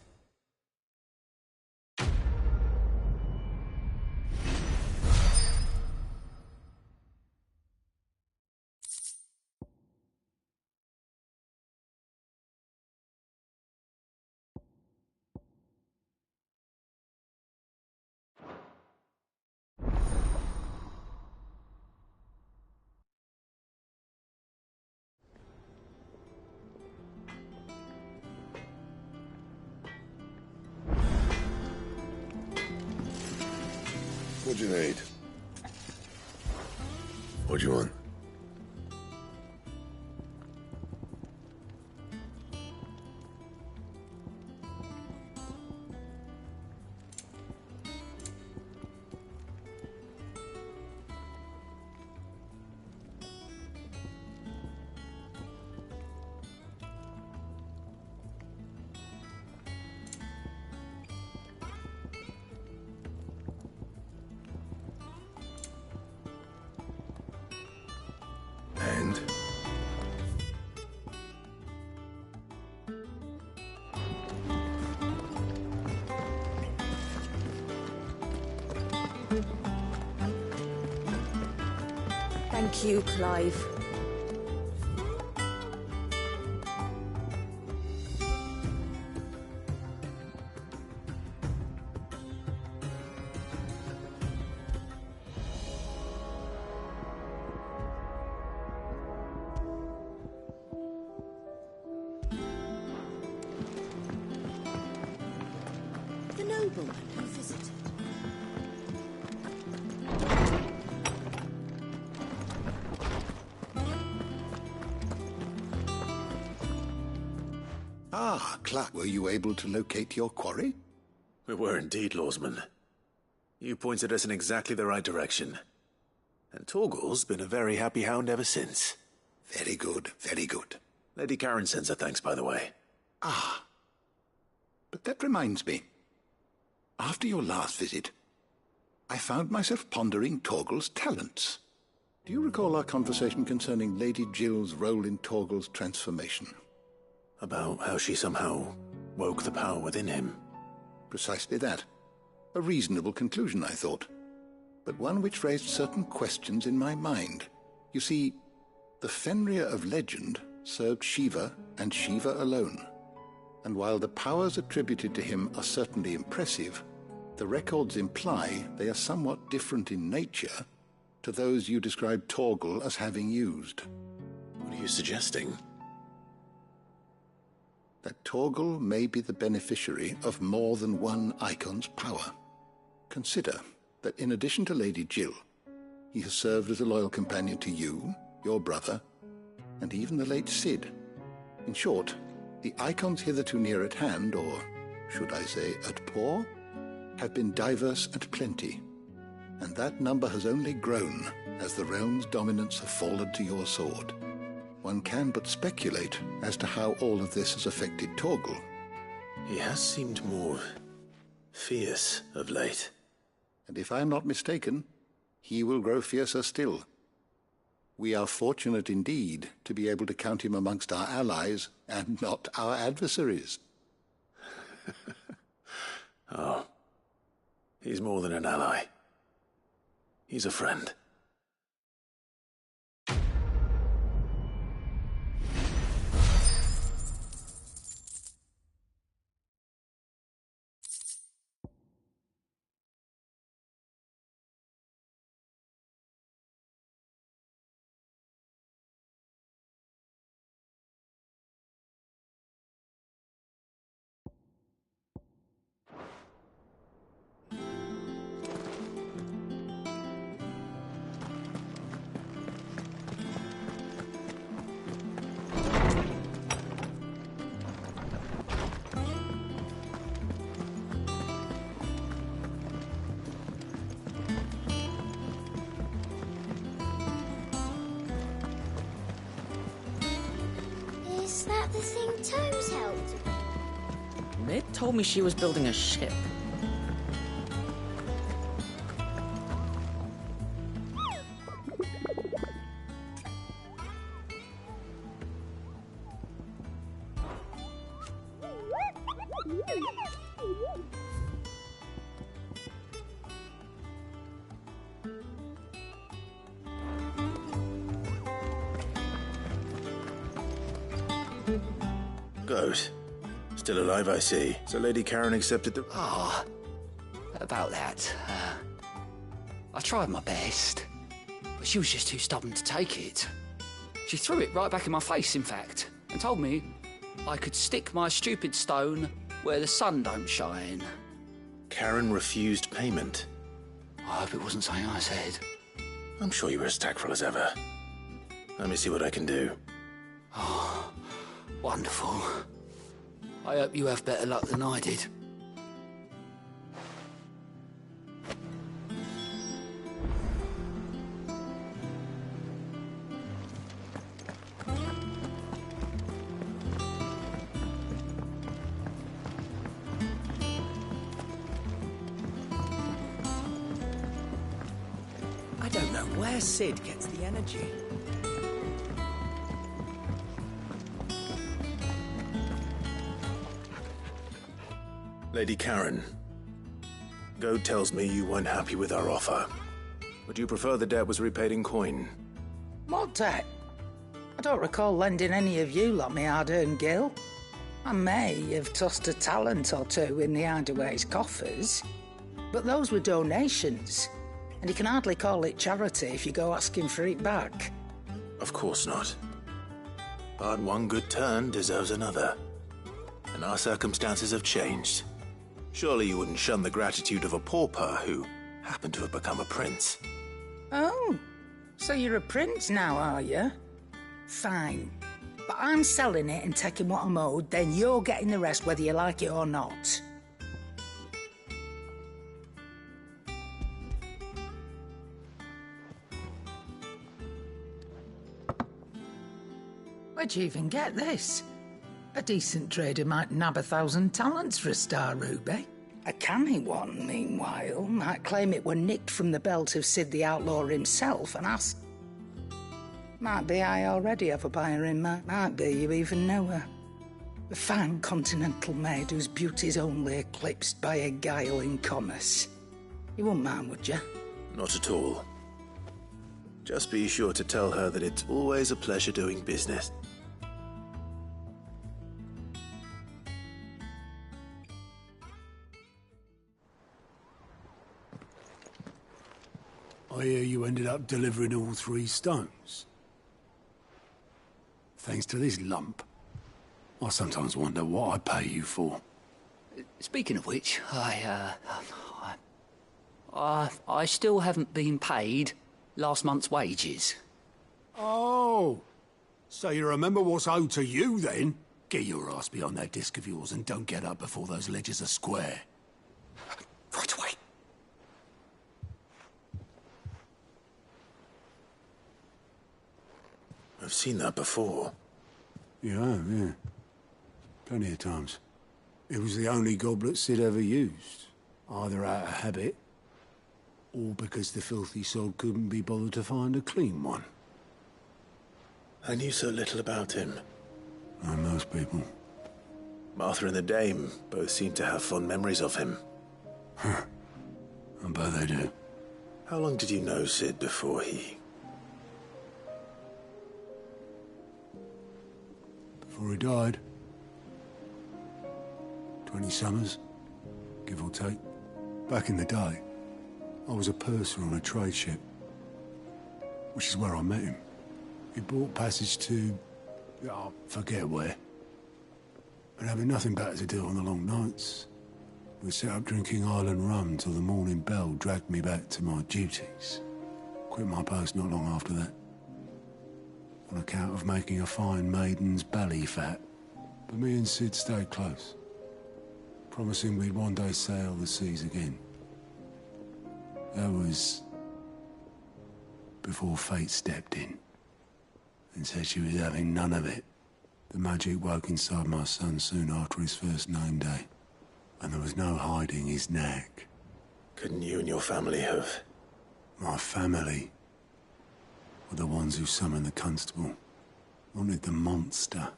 What do you need? What do you want? Thank you, Clive. The nobleman who visited. Ah, Clark, were you able to locate your quarry? We were indeed, Lawsman. You pointed us in exactly the right direction. And Torgal's been a very happy hound ever since. Very good, very good. Lady Karen sends her thanks, by the way. Ah. But that reminds me. After your last visit, I found myself pondering Torgal's talents. Do you recall our conversation concerning Lady Jill's role in Torgal's transformation? About how she somehow woke the power within him. Precisely that. A reasonable conclusion, I thought. But one which raised certain questions in my mind. You see, the Fenrir of legend served Shiva and Shiva alone. And while the powers attributed to him are certainly impressive, the records imply they are somewhat different in nature to those you described Torgal as having used. What are you suggesting? That Torgal may be the beneficiary of more than one icon's power. Consider that in addition to Lady Jill, he has served as a loyal companion to you, your brother, and even the late Cid. In short, the icons hitherto near at hand, or should I say at paw, have been diverse and plenty, and that number has only grown as the realm's dominance have fallen to your sword. One can but speculate as to how all of this has affected Torgal. He has seemed more fierce of late. And if I am not mistaken, he will grow fiercer still. We are fortunate indeed to be able to count him amongst our allies and not our adversaries. Oh, he's more than an ally. He's a friend. Is that the thing Tomes held? Mid told me she was building a ship. Goat. Still alive, I see. So Lady Karen accepted the... Ah, about that. I tried my best, but she was just too stubborn to take it. She threw it right back in my face, in fact, and told me I could stick my stupid stone where the sun don't shine. Karen refused payment. I hope it wasn't something I said. I'm sure you were as tactful as ever. Let me see what I can do. Oh, wonderful. I hope you have better luck than I did. I don't know where Cid gets the energy. Lady Karen, Goad tells me you weren't happy with our offer. Would you prefer the debt was repaid in coin? What debt? I don't recall lending any of you lot me hard-earned gil. I may have tossed a talent or two in the Hideaway's coffers, but those were donations, and you can hardly call it charity if you go asking for it back. Of course not. But one good turn deserves another. And our circumstances have changed. Surely you wouldn't shun the gratitude of a pauper who happened to have become a prince. Oh, so you're a prince now, are you? Fine. But I'm selling it and taking what I'm owed, then you're getting the rest whether you like it or not. Where'd you even get this? A decent trader might nab 1,000 talents for a star ruby. A canny one, meanwhile, might claim it were nicked from the belt of Sid the Outlaw himself and ask... Might be I already have a buyer in mind. Might be you even know her. A fine continental maid whose beauty's only eclipsed by a guile in commerce. You wouldn't mind, would you? Not at all. Just be sure to tell her that it's always a pleasure doing business. I hear you ended up delivering all 3 stones. Thanks to this lump. I sometimes wonder what I pay you for. Speaking of which, I still haven't been paid last month's wages. Oh, so you remember what's owed to you then? Get your ass behind that disc of yours and don't get up before those ledgers are square. Right away. I've seen that before. You have, yeah. Plenty of times. It was the only goblet Sid ever used. Either out of habit, or because the filthy sod couldn't be bothered to find a clean one. I knew so little about him. Like most people. Martha and the Dame both seem to have fond memories of him. I bet they do. How long did you know Sid before he... Before he died? 20 summers, give or take. Back in the day, I was a purser on a trade ship, which is where I met him. He bought passage to... I forget where. And having nothing better to do on the long nights, we set up drinking island rum till the morning bell dragged me back to my duties. Quit my post not long after that, on account of making a fine maiden's belly fat. But me and Sid stayed close, promising we'd one day sail the seas again. That was before fate stepped in and said she was having none of it. The magic woke inside my son soon after his first name day, and there was no hiding his knack. Couldn't you and your family have... My family were the ones who summoned the constable, wanted the monster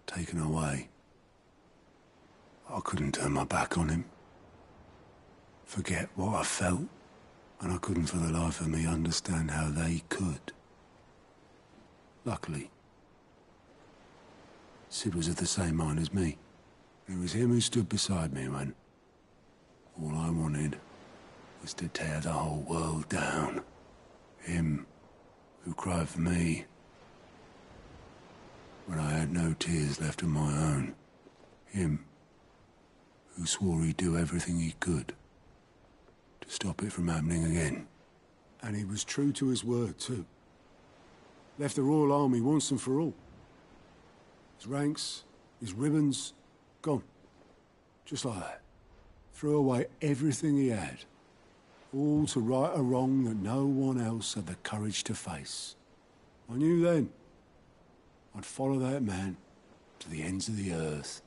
taken away. I couldn't turn my back on him, forget what I felt, and I couldn't for the life of me understand how they could. Luckily, Sid was of the same mind as me. It was him who stood beside me when all I wanted was to tear the whole world down. Him who cried for me when I had no tears left of my own. Him who swore he'd do everything he could to stop it from happening again. And he was true to his word, too. Left the Royal Army once and for all. His ranks, his ribbons, gone. Just like that. Threw away everything he had. All to right a wrong that no one else had the courage to face. I knew then I'd follow that man to the ends of the earth.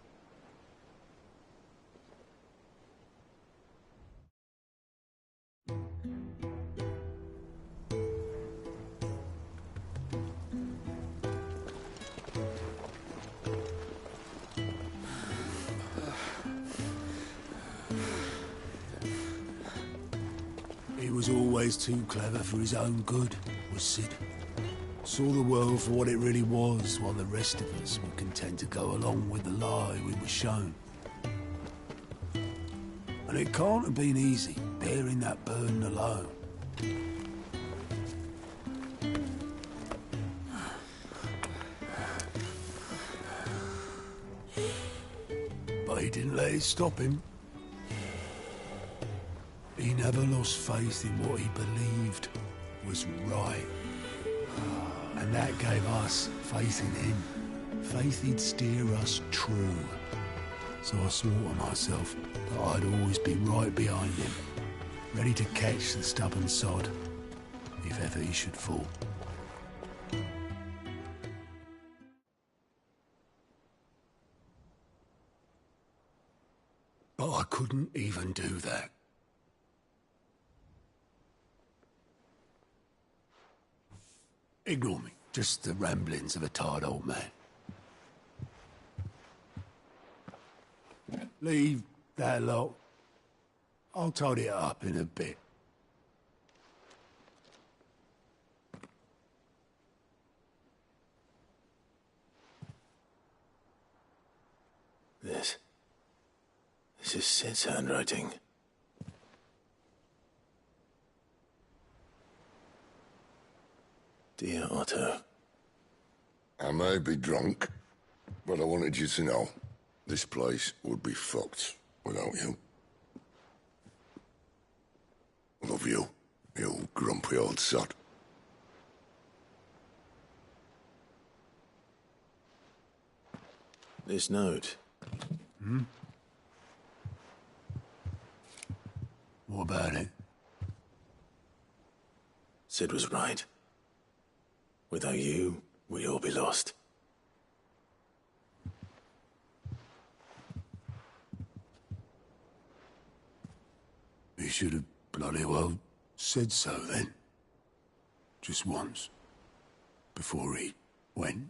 He was always too clever for his own good, was Sid. Saw the world for what it really was, while the rest of us were content to go along with the lie we were shown. And it can't have been easy, bearing that burden alone. But he didn't let it stop him. He never lost faith in what he believed was right. And that gave us faith in him. Faith he'd steer us true. So I swore to myself that I'd always be right behind him, ready to catch the stubborn sod, if ever he should fall. But I couldn't even do that. Ignore me. Just the ramblings of a tired old man. Leave that lot. I'll tidy it up in a bit. This is Sid's handwriting. Dear Otto. I may be drunk, but I wanted you to know this place would be fucked without you. Love you, you grumpy old sod. This note. Hmm? What about it? Sid was right. Without you, we'd all be lost. He should have bloody well said so then. Just once. Before he went.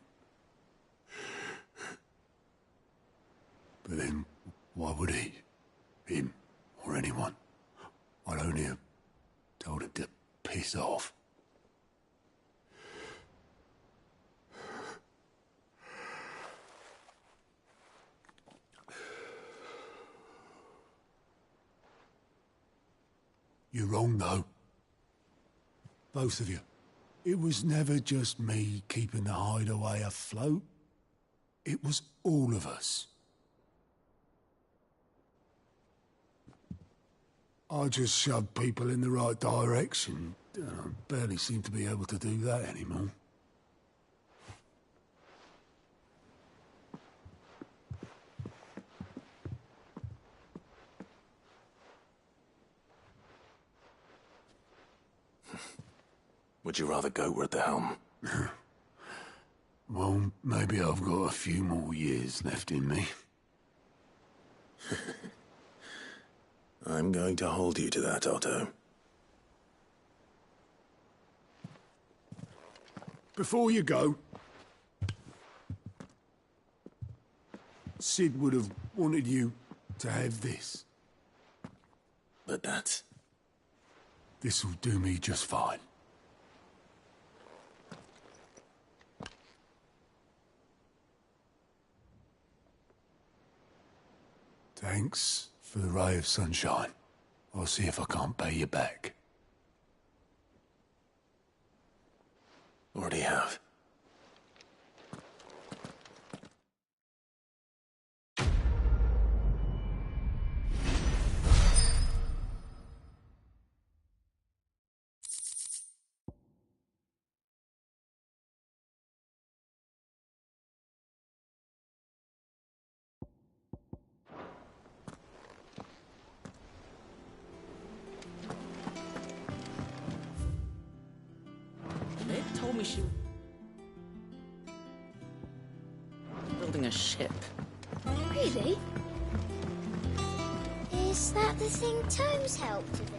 But then, why would he? Him, or anyone? I'd only have told him to piss off. You're wrong, though. Both of you. It was never just me keeping the hideaway afloat. It was all of us. I just shoved people in the right direction. I barely seem to be able to do that anymore. Would you rather go at the helm? Well, maybe I've got a few more years left in me. I'm going to hold you to that, Otto. Before you go, Sid would have wanted you to have this. But that's... This'll do me just fine. Thanks for the ray of sunshine. I'll see if I can't pay you back. Already have. Told me she was building a ship. Really? Is that the thing Tomes helped with it?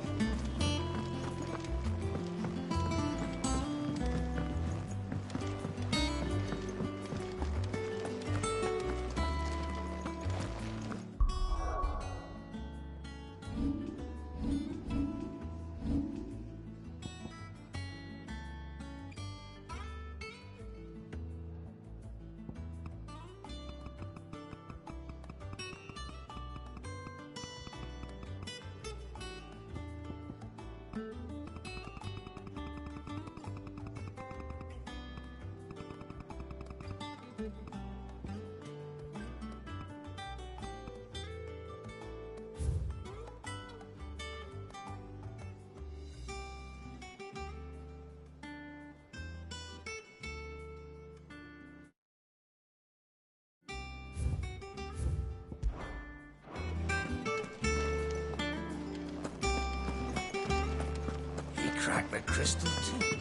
crack the crystal too.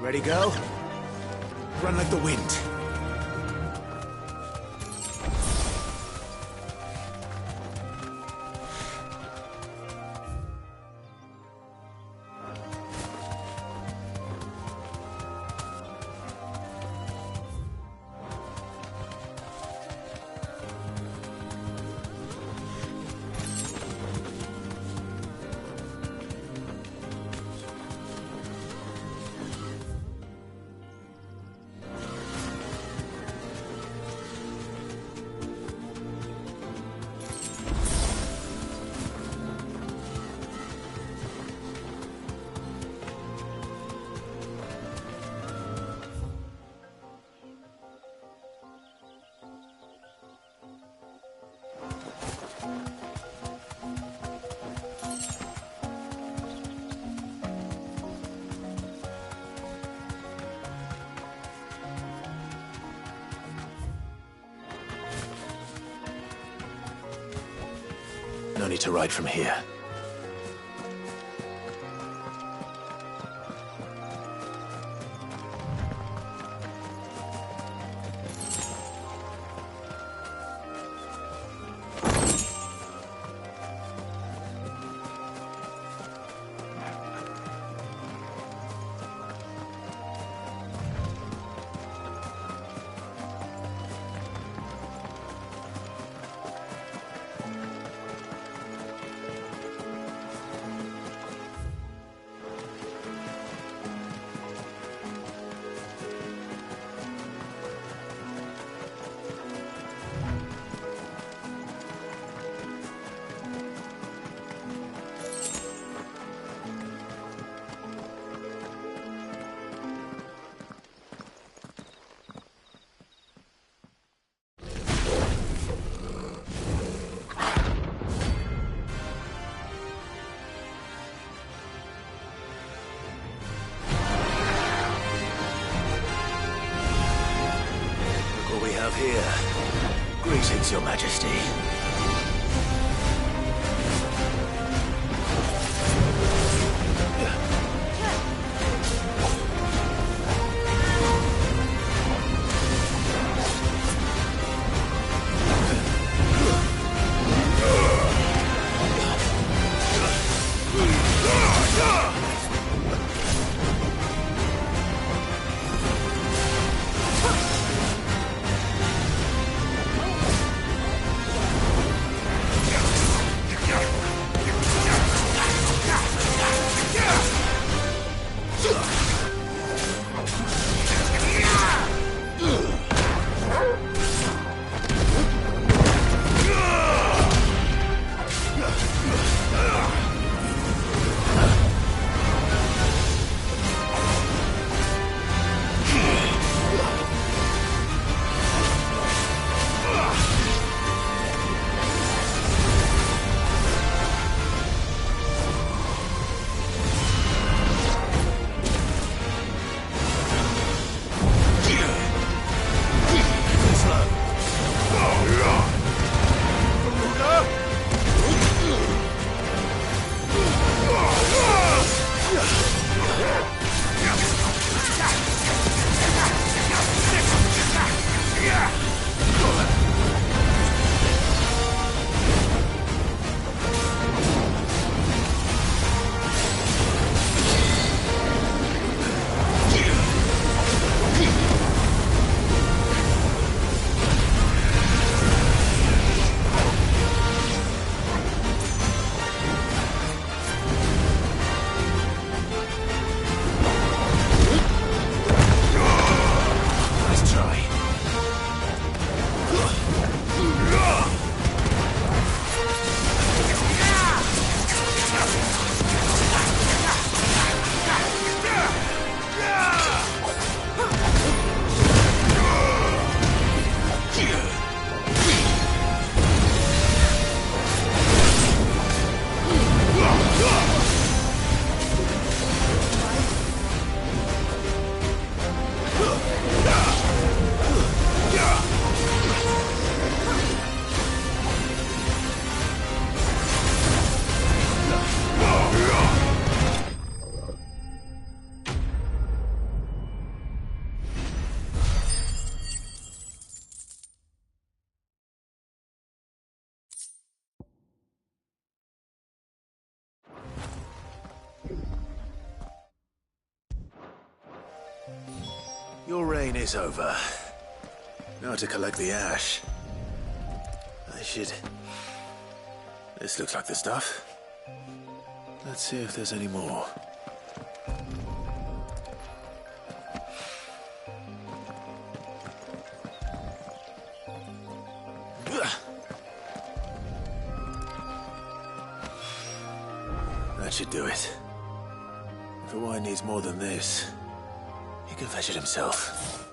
Ready, go? Run like the wind. No need to ride from here. Here. Greetings, Your Majesty. Your reign is over. Now to collect the ash. This looks like the stuff. Let's see if there's any more. That should do it. If the wine needs more than this, he can fetch it himself.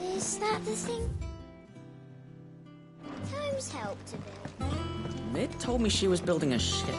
Is that the thing? Times helped a bit. Mid told me she was building a ship.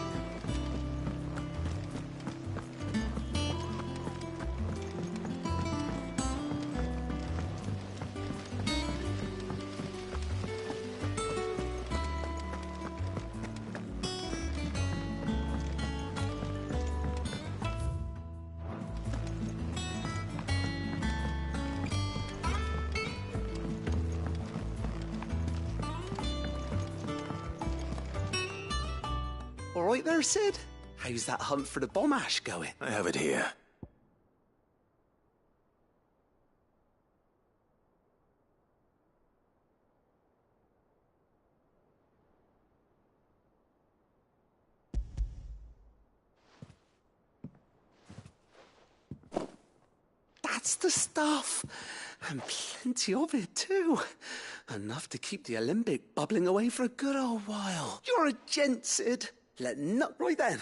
All right there, Sid? How's that hunt for the bomb ash going? I have it here. That's the stuff. And plenty of it, too. Enough to keep the Alembic bubbling away for a good old while. You're a gent, Sid. Let nut right then.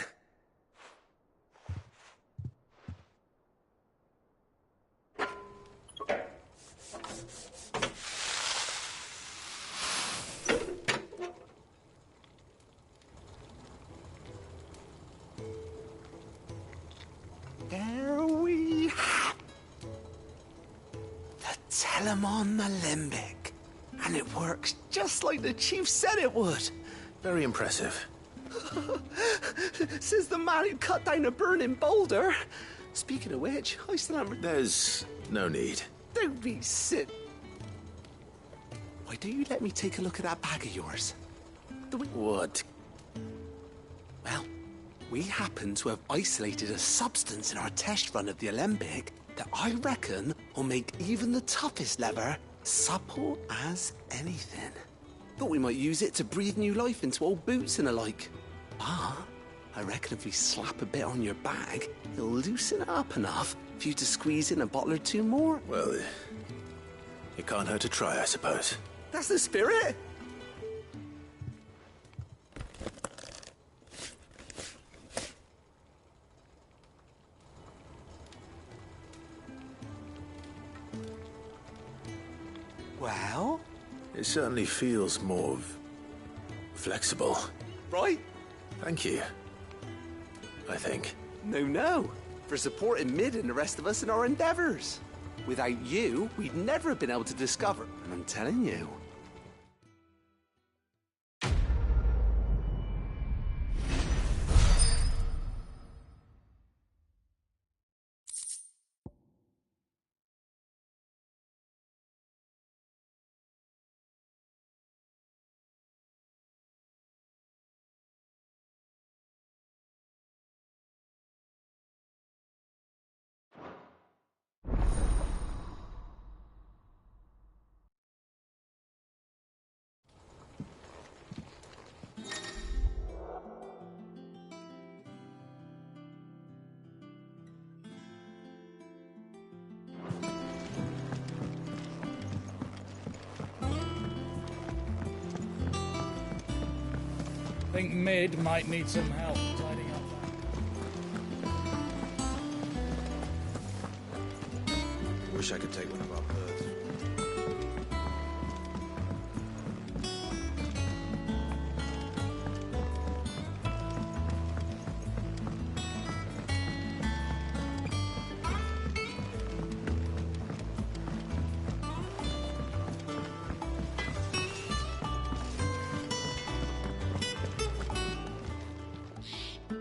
There we have the Telemon Alembic. And it works just like the chief said it would. Very impressive. Says the man who cut down a burning boulder. Speaking of which, I still haven't... There's no need. Don't be sick. Why don't you let me take a look at that bag of yours? What? Well, we happen to have isolated a substance in our test run of the Alembic that I reckon will make even the toughest leather supple as anything. Thought we might use it to breathe new life into old boots and the like. But I reckon if we slap a bit on your bag, it'll loosen it up enough for you to squeeze in a bottle or two more. Well, it can't hurt to try, I suppose. That's the spirit. Well? It certainly feels more flexible. Right? Thank you. I think. No. For supporting Mid and the rest of us in our endeavors. Without you, we'd never have been able to discover. And I'm telling you. I think Mid might need some help tidying up that. Wish I could take one of our birds.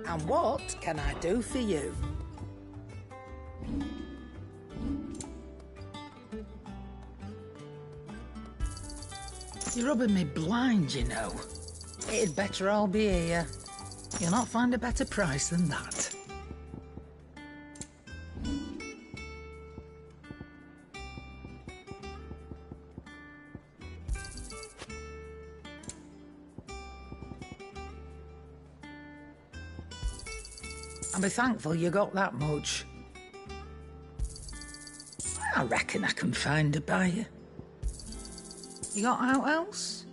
And what can I do for you? You're rubbing me blind, you know. It'd better all be here. You'll not find a better price than that. I'll be thankful you got that much. I reckon I can find a buyer. You got out else?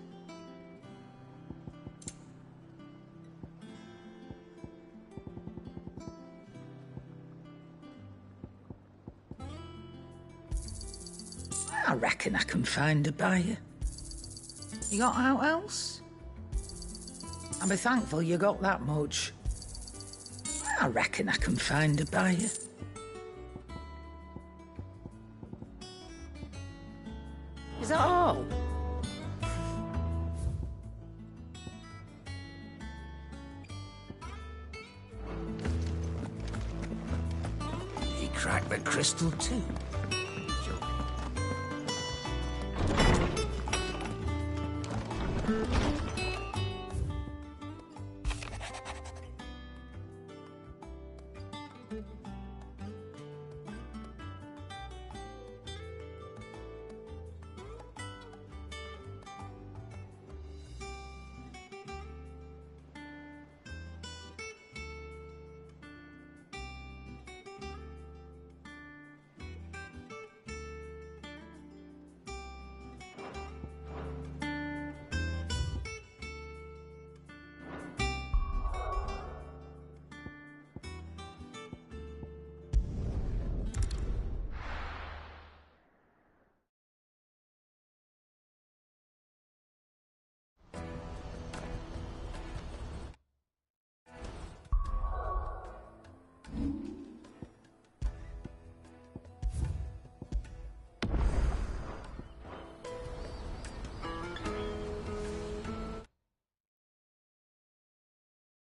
I reckon I can find a buyer. You got out else? I'll be thankful you got that much. I reckon I can find a buyer. Is that all? He cracked the crystal too.